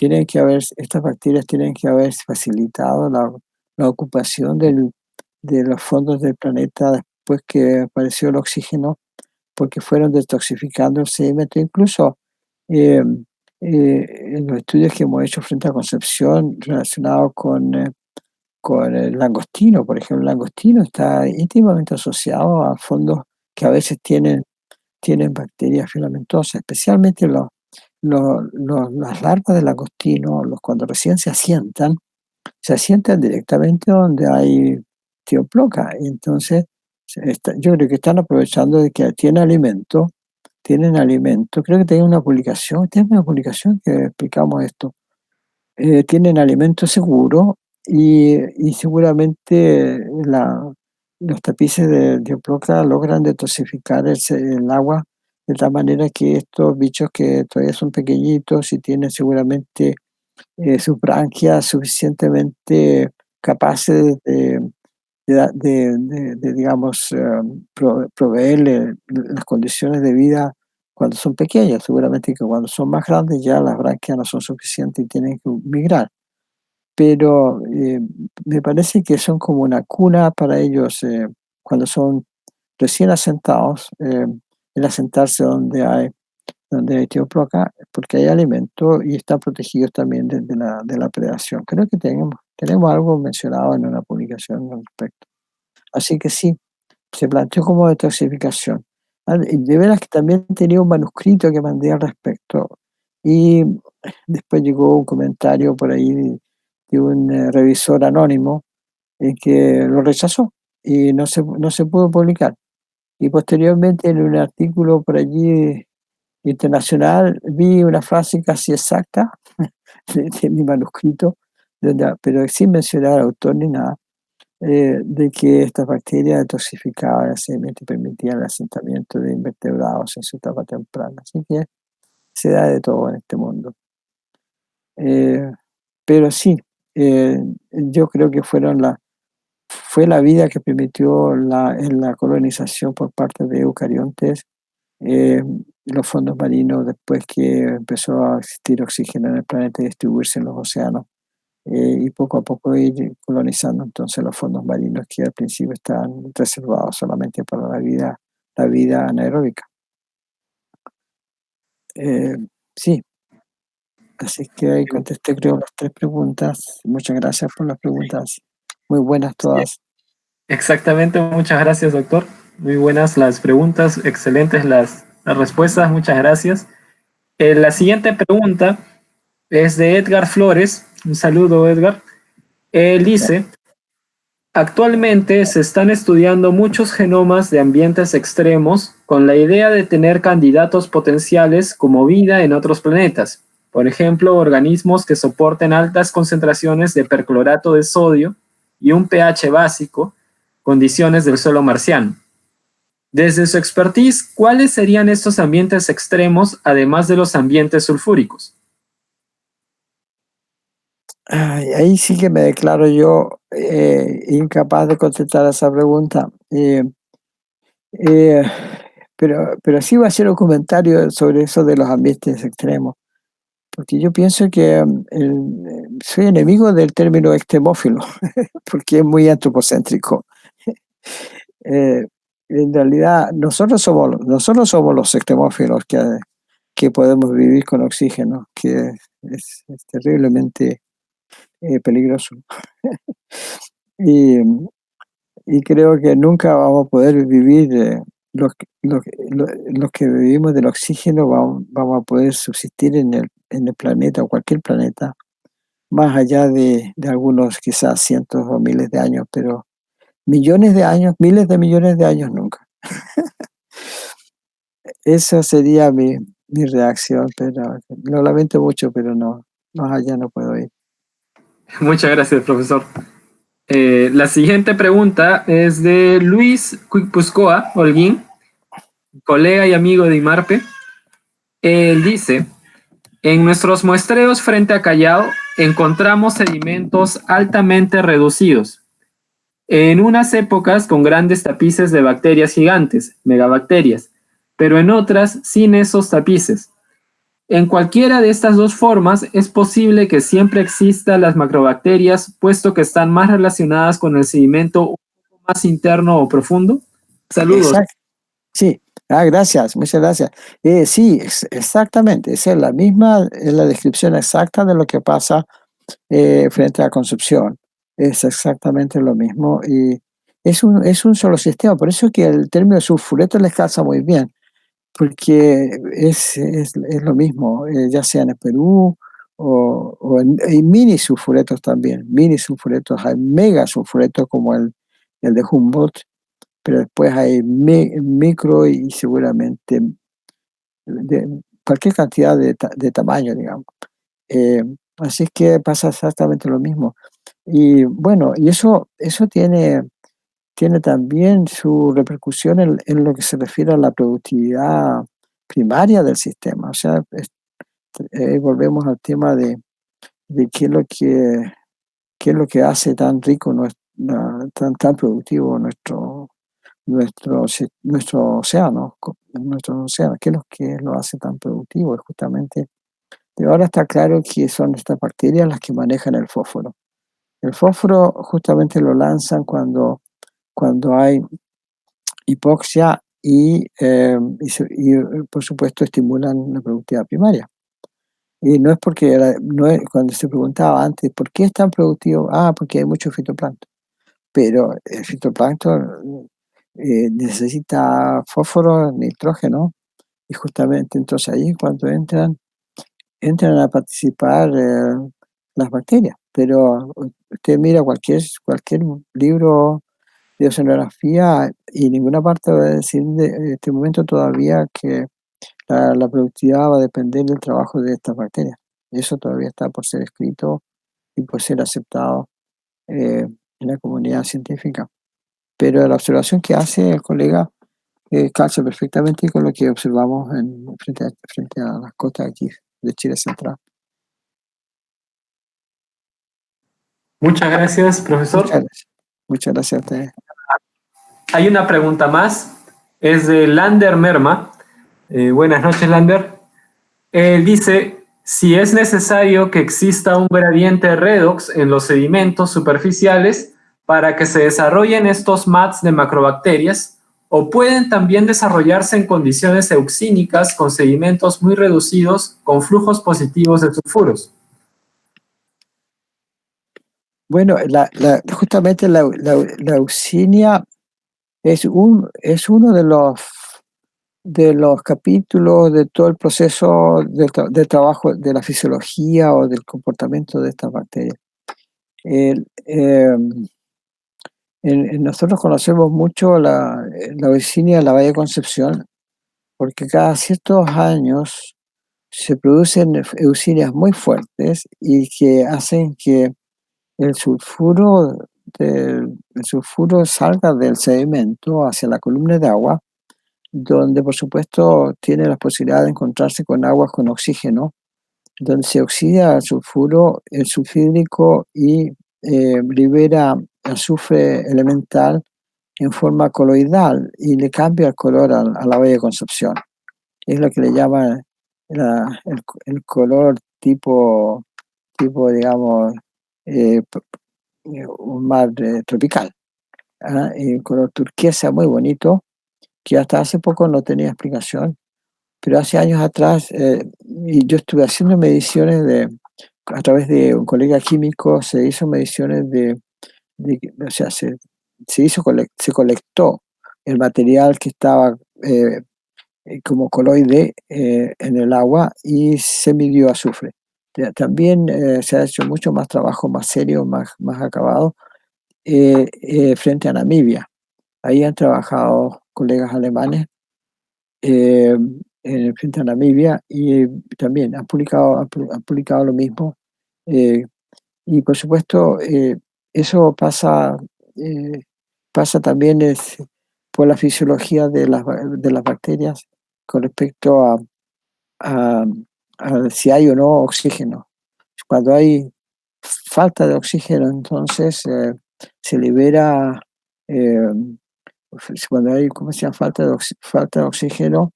estas bacterias tienen que haber facilitado la ocupación de los fondos del planeta después que apareció el oxígeno, porque fueron detoxificando el sedimento. Incluso eh, en los estudios que hemos hecho frente a Concepción relacionados con el langostino, por ejemplo, el langostino está íntimamente asociado a fondos que a veces tienen bacterias filamentosas, especialmente las larvas del langostino, cuando recién se asientan directamente donde hay tioploca. Y entonces yo creo que están aprovechando de que tienen alimento. Creo que tengo una publicación que explicamos esto. Tienen alimento seguro y seguramente los tapices de dioploca logran detoxificar el agua de tal manera que estos bichos que todavía son pequeñitos y tienen seguramente sus branquias suficientemente capaces digamos, proveerle las condiciones de vida cuando son pequeñas. Seguramente que cuando son más grandes ya las branquias no son suficientes y tienen que migrar. Pero me parece que son como una cuna para ellos cuando son recién asentados, el asentarse donde hay tioploca, porque hay alimento y están protegidos también de la predación. Creo que tenemos algo mencionado en una publicación al respecto. Así que sí, se planteó como detoxificación. Y de veras que también tenía un manuscrito que mandé al respecto. Y después llegó un comentario por ahí de un revisor anónimo que lo rechazó y no se pudo publicar. Y posteriormente en un artículo por allí internacional vi una frase casi exacta de mi manuscrito, pero sin mencionar al autor ni nada, de que estas bacterias detoxificaban el sedimento y permitían el asentamiento de invertebrados en su etapa temprana. Así que se da de todo en este mundo. Pero sí, yo creo que fue la vida que permitió en la colonización por parte de eucariontes los fondos marinos después que empezó a existir oxígeno en el planeta y distribuirse en los océanos, y poco a poco ir colonizando entonces los fondos marinos que al principio estaban reservados solamente para la vida anaeróbica. Sí, así que ahí contesté creo las 3 preguntas. Muchas gracias por las preguntas. Muy buenas todas. Exactamente, muchas gracias, doctor. Muy buenas las preguntas, excelentes las respuestas, muchas gracias. La siguiente pregunta es de Edgar Flores. Un saludo, Edgar. Él dice, Actualmente se están estudiando muchos genomas de ambientes extremos con la idea de tener candidatos potenciales como vida en otros planetas. Por ejemplo, organismos que soporten altas concentraciones de perclorato de sodio y un pH básico, condiciones del suelo marciano. Desde su expertise, ¿cuáles serían estos ambientes extremos además de los ambientes sulfúricos? Ahí sí que me declaro yo incapaz de contestar a esa pregunta. Pero sí voy a hacer un comentario sobre eso de los ambientes extremos, porque yo pienso que soy enemigo del término extremófilo, porque es muy antropocéntrico. Eh, en realidad, nosotros somos los extremófilos que podemos vivir con oxígeno, que es terriblemente peligroso. Y, y creo que nunca vamos a poder vivir, los que vivimos del oxígeno, vamos a poder subsistir en el planeta o cualquier planeta, más allá de algunos quizás cientos o miles de años, pero millones de años, miles de millones de años nunca. Esa sería mi reacción, pero lo lamento mucho, pero no, más allá no puedo ir. Muchas gracias, profesor. La siguiente pregunta es de Luis Cuipuscoa Holguín, colega y amigo de IMARPE. Él dice, en nuestros muestreos frente a Callao encontramos sedimentos altamente reducidos, en unas épocas con grandes tapices de bacterias gigantes, megabacterias, pero en otras sin esos tapices. En cualquiera de estas dos formas es posible que siempre existan las macrobacterias, puesto que están más relacionadas con el sedimento un poco más interno o profundo. Saludos. Sí, gracias, muchas gracias. Sí, exactamente, esa es es la descripción exacta de lo que pasa frente a Concepción. Es exactamente lo mismo y es un solo sistema, por eso que el término sulfureto les calza muy bien, porque es lo mismo, ya sea en el Perú o hay mini sulfuretos también, mini sulfuretos, hay mega sulfuretos como el de Humboldt, pero después hay micro y seguramente de cualquier cantidad de tamaño, digamos. Así es que pasa exactamente lo mismo. Y bueno, y eso tiene también su repercusión en lo que se refiere a la productividad primaria del sistema. O sea, volvemos al tema de qué es lo que hace tan rico, tan productivo nuestro océano, qué es lo que lo hace tan productivo. Es justamente, pero ahora está claro que son estas bacterias las que manejan el fósforo. El fósforo justamente lo lanzan cuando hay hipoxia y por supuesto estimulan la productividad primaria. Y no es porque, no es, cuando se preguntaba antes, ¿por qué es tan productivo? Porque hay mucho fitoplancton. Pero el fitoplancton necesita fósforo, nitrógeno, y justamente entonces ahí cuando entran a participar las bacterias. Pero usted mira cualquier libro de oceanografía y ninguna parte va a decir en este momento todavía que la productividad va a depender del trabajo de estas bacterias. Eso todavía está por ser escrito y por ser aceptado en la comunidad científica. Pero la observación que hace el colega calza perfectamente con lo que observamos frente a las costas aquí de Chile Central. Muchas gracias, profesor. Muchas gracias a ustedes. Hay una pregunta más, es de Lander Merma. Buenas noches, Lander. Dice, si es necesario que exista un gradiente redox en los sedimentos superficiales para que se desarrollen estos mats de macrobacterias, o pueden también desarrollarse en condiciones euxínicas con sedimentos muy reducidos con flujos positivos de sulfuros. Bueno, justamente la euxinia es uno de los capítulos de todo el proceso de trabajo de la fisiología o del comportamiento de estas bacterias. Nosotros conocemos mucho la Virginia de la Valle de Concepción, porque cada ciertos años se producen eucinias muy fuertes y que hacen que el sulfuro, el sulfuro salga del sedimento hacia la columna de agua, donde por supuesto tiene la posibilidad de encontrarse con aguas con oxígeno, donde se oxida el sulfuro, el sulfídrico y libera azufre elemental en forma coloidal y le cambia el color a la Valle de Concepción. Es lo que le llaman el color tipo digamos, un mar tropical. Un color turquesa muy bonito, que hasta hace poco no tenía explicación, pero hace años atrás, y yo estuve haciendo mediciones a través de un colega químico, se hizo mediciones o sea, se colectó el material que estaba como coloide en el agua y se midió azufre. También se ha hecho mucho más trabajo, más serio, más acabado, frente a Namibia. Ahí han trabajado colegas alemanes frente a Namibia y también han publicado lo mismo. Y por supuesto, eso pasa también por la fisiología de las bacterias con respecto a, a si hay o no oxígeno. Cuando hay falta de oxígeno, entonces se libera, cuando hay, ¿cómo se llama? Falta de oxígeno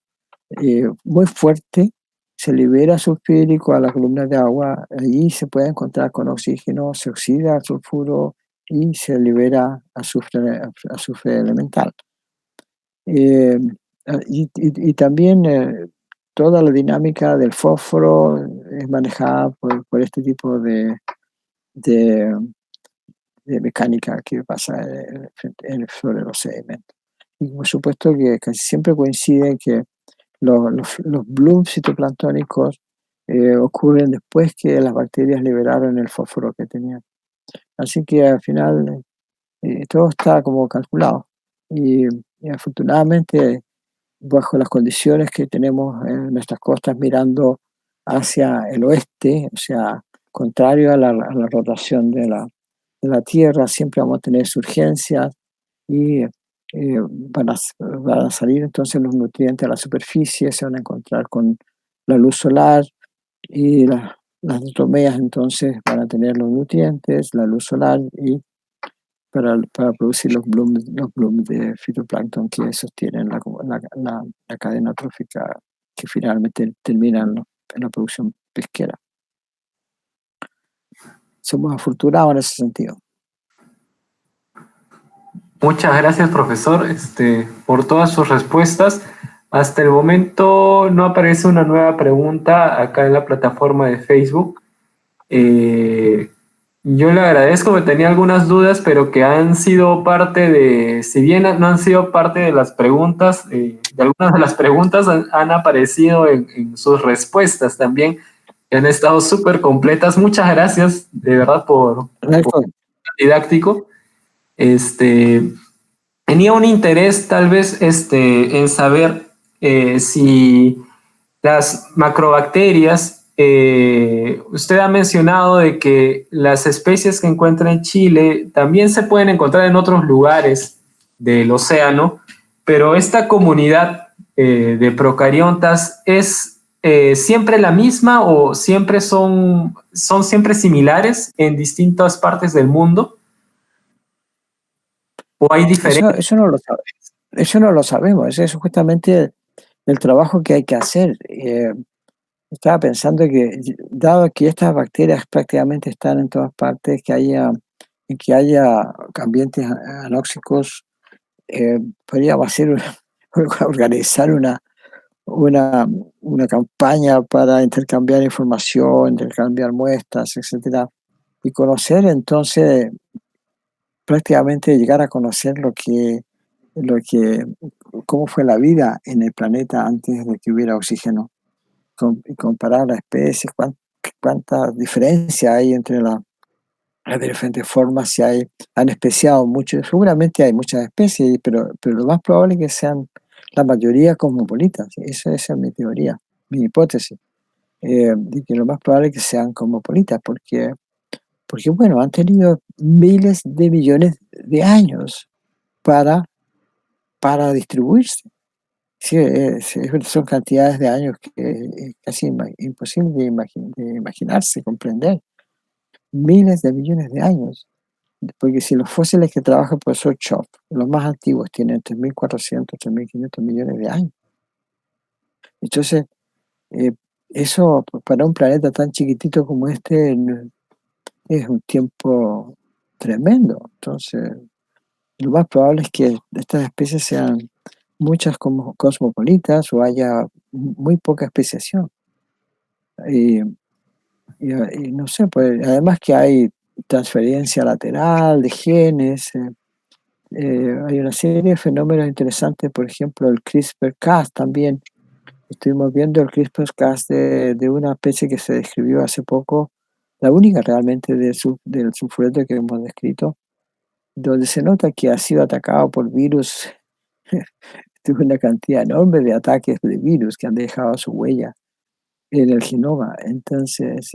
muy fuerte, se libera sulfídrico a la columna de agua, allí se puede encontrar con oxígeno, se oxida el sulfuro y se libera azufre elemental. Y también toda la dinámica del fósforo es manejada por este tipo de, de mecánica que pasa sobre los sedimentos. Y por supuesto que casi siempre coincide que los blooms fitoplanctónicos ocurren después que las bacterias liberaron el fósforo que tenían. Así que al final todo está como calculado. Y afortunadamente, bajo las condiciones que tenemos en nuestras costas mirando hacia el oeste, o sea, contrario a la rotación de la Tierra, siempre vamos a tener surgencias y van a salir entonces los nutrientes a la superficie, se van a encontrar con la luz solar y las diatomeas entonces van a tener los nutrientes, la luz solar y para producir los blooms de fitoplancton que sostienen la cadena trófica que finalmente terminan en la producción pesquera. Somos afortunados en ese sentido. Muchas gracias, profesor, por todas sus respuestas. Hasta el momento no aparece una nueva pregunta acá en la plataforma de Facebook. Yo le agradezco, que tenía algunas dudas, pero que han sido parte si bien no han sido parte de las preguntas, de algunas de las preguntas han aparecido en sus respuestas también, que han estado súper completas. Muchas gracias, de verdad, por didáctico. Tenía un interés tal vez en saber si las macrobacterias, usted ha mencionado de que las especies que encuentra en Chile también se pueden encontrar en otros lugares del océano, pero esta comunidad de procariontas es siempre la misma o siempre son siempre similares en distintas partes del mundo. ¿O hay diferencias? Eso no lo sabemos. Eso no lo sabemos. Eso es justamente el trabajo que hay que hacer. Estaba pensando que, dado que estas bacterias prácticamente están en todas partes, que haya ambientes anóxicos, podríamos organizar una campaña para intercambiar información, intercambiar muestras, etcétera, y conocer entonces, prácticamente llegar a conocer cómo fue la vida en el planeta antes de que hubiera oxígeno, y comparar las especies, cuánta diferencia hay entre de diferentes formas, han especiado mucho. Seguramente hay muchas especies, pero lo más probable es que sean la mayoría cosmopolitas. Esa es mi teoría, mi hipótesis, de que lo más probable es que sean cosmopolitas, porque bueno, han tenido miles de millones de años para distribuirse. Sí, son cantidades de años que es casi imposible de imaginarse, comprender. Miles de millones de años. Porque si los fósiles que trabaja el profesor Chop, los más antiguos, tienen 3.400, 3.500 millones de años. Entonces, eh, eso para un planeta tan chiquitito como este es un tiempo tremendo. Entonces, lo más probable es que estas especies sean muchas como cosmopolitas o haya muy poca especiación. Y no sé, pues además que hay transferencia lateral de genes, hay una serie de fenómenos interesantes, por ejemplo, el CRISPR-Cas también. Estuvimos viendo el CRISPR-Cas de una especie que se describió hace poco, la única realmente del sulfureto que hemos descrito, donde se nota que ha sido atacado por virus. Tuvo una cantidad enorme de ataques de virus que han dejado su huella en el genoma. Entonces,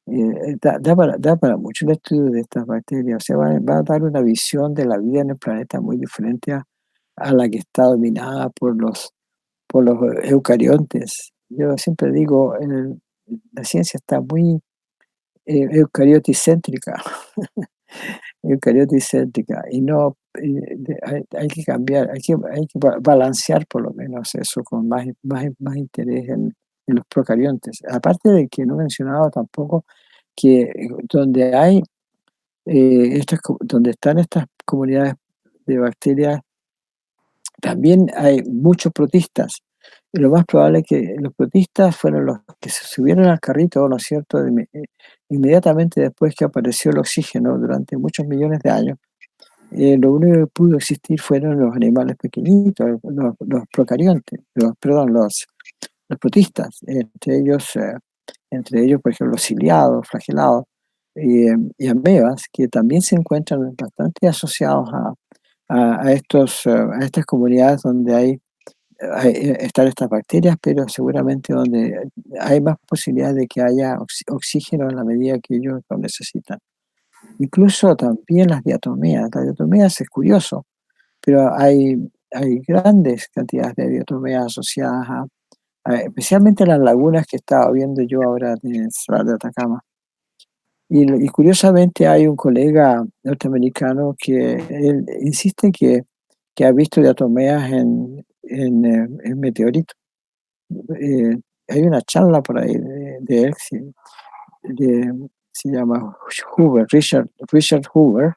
da para mucho el estudio de estas bacterias. O sea, va a dar una visión de la vida en el planeta muy diferente a la que está dominada por los eucariontes. Yo siempre digo, la ciencia está muy eucarioticéntrica, eucarioticéntrica, y no, hay que cambiar, hay que balancear por lo menos eso con más interés en los procariontes. Aparte de que no he mencionado tampoco que donde hay donde están estas comunidades de bacterias, también hay muchos protistas. Y lo más probable es que los protistas fueron los que se subieron al carrito, ¿no es cierto?, inmediatamente después que apareció el oxígeno durante muchos millones de años. Lo único que pudo existir fueron los animales pequeñitos, los procariontes, los protistas, entre ellos, por ejemplo, los ciliados, flagelados y amebas, que también se encuentran bastante asociados a estas comunidades donde están estas bacterias, pero seguramente donde hay más posibilidades de que haya oxígeno en la medida que ellos lo necesitan. Incluso también las diatomeas. Las diatomeas es curioso, pero hay grandes cantidades de diatomeas asociadas especialmente las lagunas que estaba viendo yo ahora en el Salar de Atacama. Y curiosamente hay un colega norteamericano que él insiste que ha visto diatomeas en meteoritos. Hay una charla por ahí de él, se llama Hoover, Richard Hoover.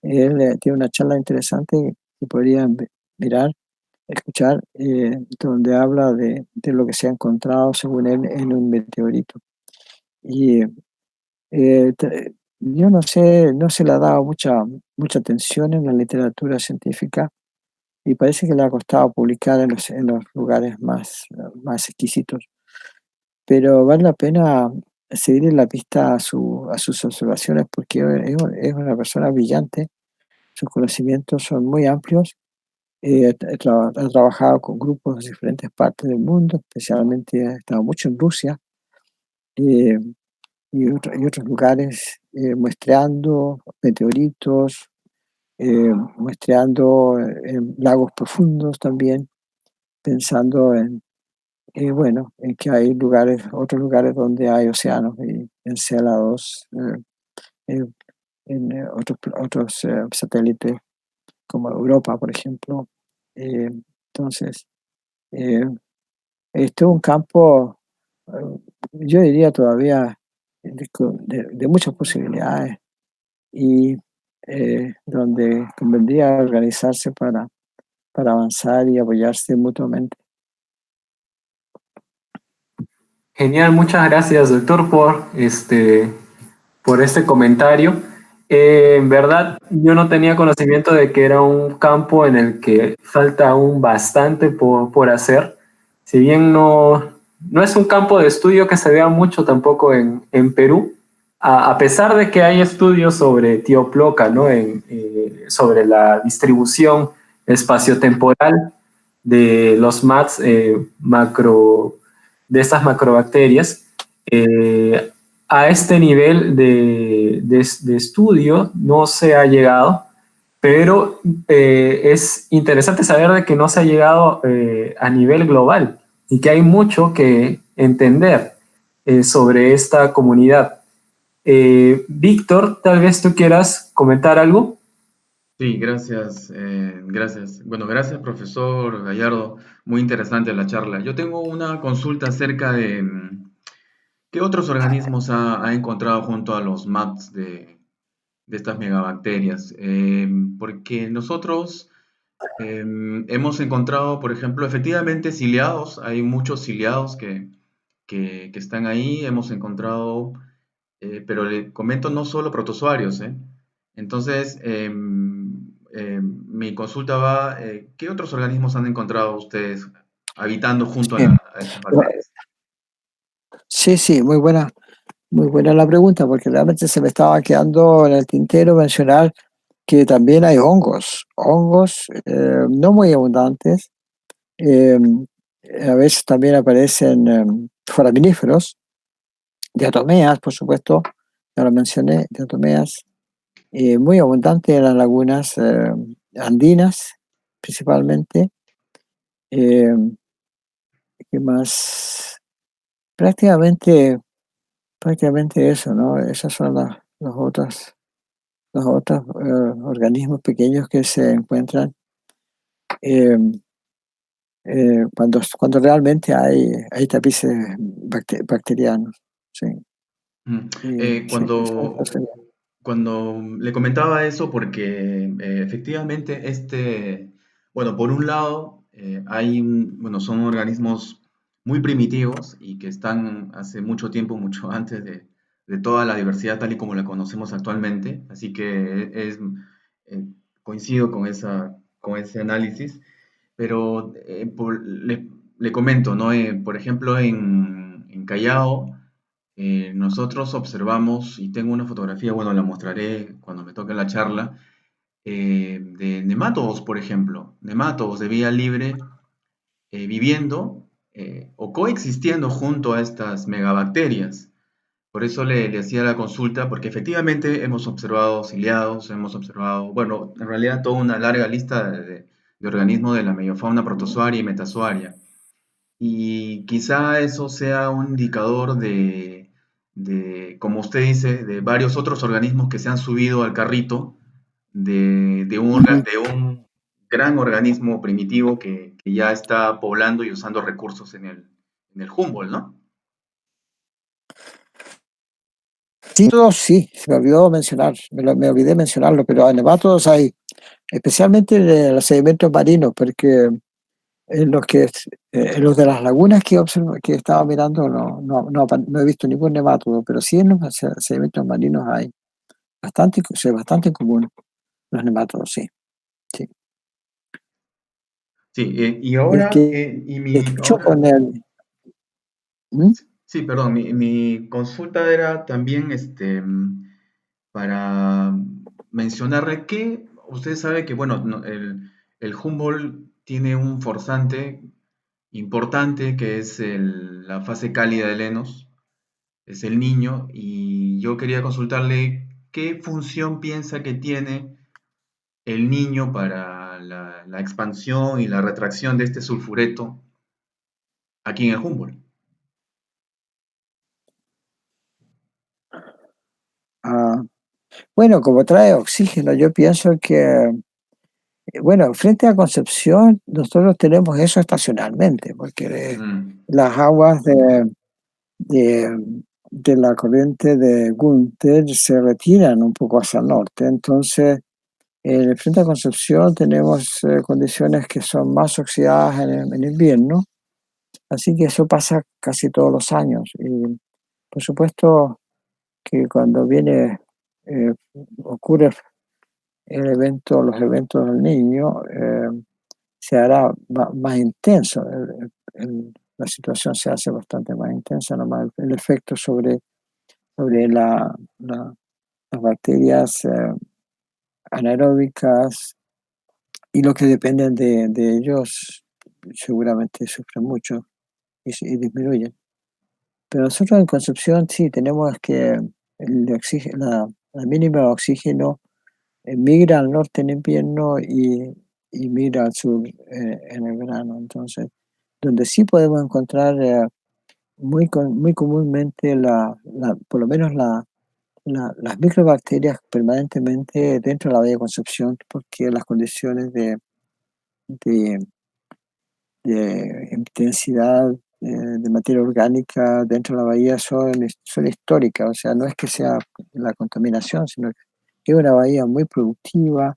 Él tiene una charla interesante que podrían mirar, escuchar, donde habla de lo que se ha encontrado, según él, en un meteorito. Y yo no sé, no se le ha dado mucha atención en la literatura científica y parece que le ha costado publicar en los lugares más exquisitos. Pero vale la pena seguir en la pista a sus observaciones porque es una persona brillante, sus conocimientos son muy amplios. Ha trabajado con grupos de diferentes partes del mundo, especialmente ha estado mucho en Rusia eh, y otros lugares, muestreando meteoritos, muestreando en lagos profundos también, pensando bueno, en que hay otros lugares donde hay océanos y encélados, en otros satélites como Europa, por ejemplo. Entonces, eh, este es un campo, yo diría todavía de muchas posibilidades y donde convendría organizarse para avanzar y apoyarse mutuamente. Genial, muchas gracias, doctor, por este comentario. En verdad, yo no tenía conocimiento de que era un campo en el que falta aún bastante por hacer. Si bien no es un campo de estudio que se vea mucho tampoco en Perú, a pesar de que hay estudios sobre Tioploca, ¿no? Sobre la distribución espaciotemporal de los MATS de estas macrobacterias, eh, a este nivel de estudio no se ha llegado, pero es interesante saber de que no se ha llegado a nivel global y que hay mucho que entender sobre esta comunidad. Víctor, tal vez tú quieras comentar algo. Sí, gracias, gracias. Bueno, gracias, profesor Gallardo. Muy interesante la charla. Yo tengo una consulta acerca de qué otros organismos ha encontrado junto a los MAPS de estas megabacterias. Porque nosotros hemos encontrado, por ejemplo, efectivamente ciliados. Hay muchos ciliados que están ahí. Hemos encontrado, pero le comento no solo protozoarios, ¿eh? Entonces, mi consulta va, ¿qué otros organismos han encontrado ustedes habitando junto Sí, a estas bacterias? sí, sí, muy buena la pregunta, porque realmente se me estaba quedando en el tintero mencionar que también hay hongos no muy abundantes, eh, a veces también aparecen foraminíferos, diatomeas, por supuesto, ya lo mencioné, diatomeas, muy abundantes en las lagunas andinas, principalmente. Eh, ¿Qué más? Prácticamente, prácticamente eso, ¿no? Esas son los otros organismos pequeños que se encuentran eh, cuando realmente hay tapices bacterianos. Sí, Mm. sí, eso sería. Cuando le comentaba eso, porque efectivamente bueno, por un lado, bueno, son organismos muy primitivos y que están hace mucho tiempo, mucho antes de toda la diversidad tal y como la conocemos actualmente, así que eh, coincido con ese análisis, pero le comento, ¿no? Por ejemplo, en Callao, nosotros observamos, y tengo una fotografía, bueno, la mostraré cuando me toque la charla, de nemátodos, por ejemplo, nemátodos de vía libre viviendo o coexistiendo junto a estas megabacterias. Por eso le hacía la consulta, porque efectivamente hemos observado ciliados, hemos observado, bueno, en realidad toda una larga lista de organismos de la meiofauna protozoaria y metazoaria. Y quizá eso sea un indicador como usted dice, de varios otros organismos que se han subido al carrito Ujú. de un gran organismo primitivo que ya está poblando y usando recursos en el Humboldt, ¿no? Sí, todos sí, se me olvidó mencionar, me olvidé mencionarlo, pero en nematodos hay, especialmente en los sedimentos marinos, porque en los de las lagunas que estaba mirando no he visto ningún nematodo, pero sí en los sedimentos marinos hay bastante común los nematodos, sí, sí. Sí, y El ahora, que escucho con el... ¿Mm? sí, perdón, mi consulta era también para mencionarle que usted sabe que, bueno, el Humboldt tiene un forzante importante que es la fase cálida de Lennox, es el niño, y yo quería consultarle qué función piensa que tiene el niño para la expansión y la retracción de este sulfureto aquí en el Humboldt. Ah, bueno, como trae oxígeno, yo pienso que, bueno, frente a Concepción, nosotros tenemos eso estacionalmente, porque Mm, las aguas de, de la corriente de Gunther se retiran un poco hacia el norte. Entonces, en el frente a Concepción tenemos condiciones que son más oxidadas en invierno, así que eso pasa casi todos los años. Y por supuesto que cuando eh, ocurre los eventos del niño, se hará más intenso. La situación se hace bastante más intensa, nomás el efecto sobre sobre las bacterias anaeróbicas, y los que dependen de ellos seguramente sufren mucho y disminuyen. Pero nosotros en Concepción sí tenemos que la mínima de oxígeno migra al norte en invierno y migra al sur en el verano. Entonces, donde sí podemos encontrar muy comúnmente por lo menos las microbacterias permanentemente dentro de la Bahía de Concepción, porque las condiciones de, de intensidad de materia orgánica dentro de la bahía son históricas. O sea, no es que sea la contaminación, sino que es una bahía muy productiva.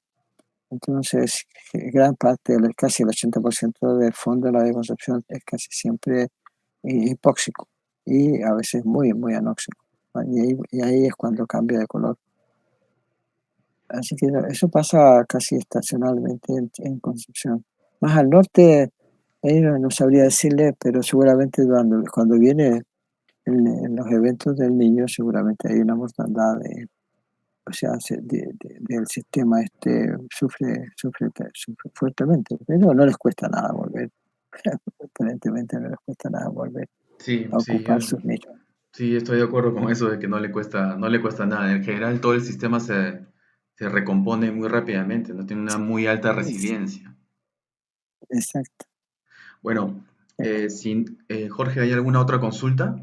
Entonces, gran parte, casi el 80% del fondo de la bahía de Concepción es casi siempre hipóxico y a veces muy anóxico. Y ahí es cuando cambia de color. Así que eso pasa casi estacionalmente en Concepción. Más al norte, ahí no sabría decirle, pero seguramente cuando viene en los eventos del niño, seguramente hay una mortandad o sea, del sistema sufre fuertemente, pero no les cuesta nada volver. Aparentemente no les cuesta nada volver Sí, a sí, ocupar sus nichos. sí, estoy de acuerdo con eso de que no le cuesta nada. En general, todo el sistema se recompone muy rápidamente, no tiene una muy alta Es- resiliencia. Exacto. Bueno, Jorge, ¿hay alguna otra consulta?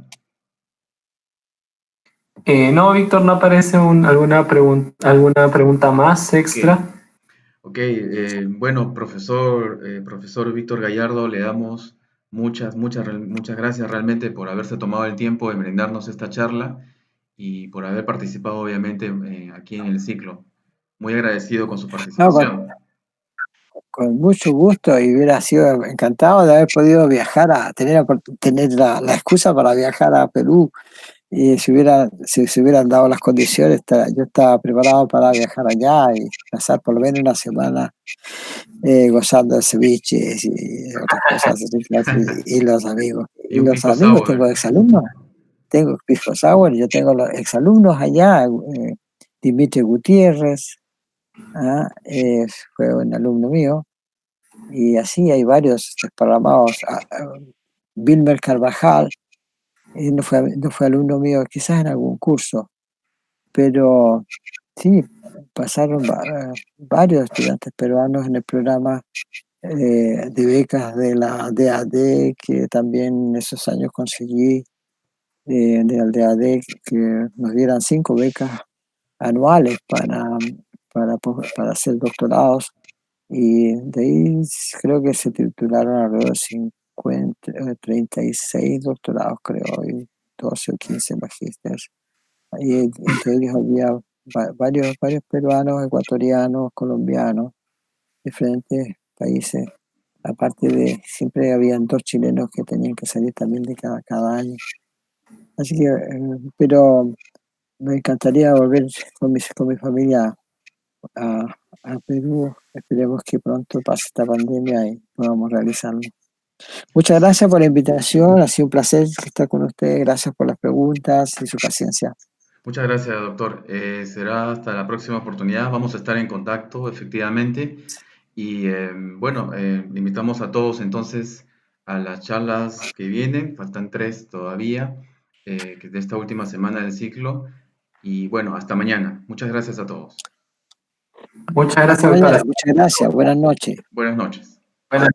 No, Víctor, no aparece alguna pregunta más Ok, extra. ok. Bueno, profesor Víctor Gallardo, le damos muchas gracias realmente por haberse tomado el tiempo de brindarnos esta charla y por haber participado, obviamente, aquí en el ciclo. Muy agradecido con su No, participación. con mucho gusto, y hubiera sido encantado de haber podido viajar tener la excusa para viajar a Perú. Y si se hubieran dado las condiciones, yo estaba preparado para viajar allá y pasar por lo menos una semana gozando de ceviches y otras cosas ricas, y los amigos. Y Y un los pisco amigos, sour. tengo exalumnos, tengo pisco sour, yo tengo los exalumnos allá, Dimitri Gutiérrez, ¿ah? Fue un alumno mío, y así hay varios desparramados. Wilmer Carvajal, no fue alumno mío, quizás en algún curso, pero sí, pasaron varios estudiantes peruanos en el programa de becas de la DAD, que también en esos años conseguí de la DAD que nos dieran 5 becas anuales para hacer doctorados, y de ahí creo que se titularon alrededor de 36 doctorados, creo, y 12 o 15 magísteres. Y entre ellos había varios peruanos, ecuatorianos, colombianos, diferentes países. Aparte siempre habían 2 chilenos que tenían que salir también de cada año. Así que, pero me encantaría volver con mi familia a, a Perú. Esperemos que pronto pase esta pandemia y podamos realizarlo. Muchas gracias por la invitación, ha sido un placer estar con ustedes. Gracias por las preguntas y su paciencia. Muchas gracias, doctor. Será hasta la próxima oportunidad. Vamos a estar en contacto, efectivamente. Y bueno, le invitamos a todos entonces a las charlas que vienen. Faltan 3 todavía, que de esta última semana del ciclo. Y bueno, hasta mañana. Muchas gracias a todos. Muchas Hasta gracias, mañana, doctora. muchas gracias, buenas noches. Buenas noches. Buenas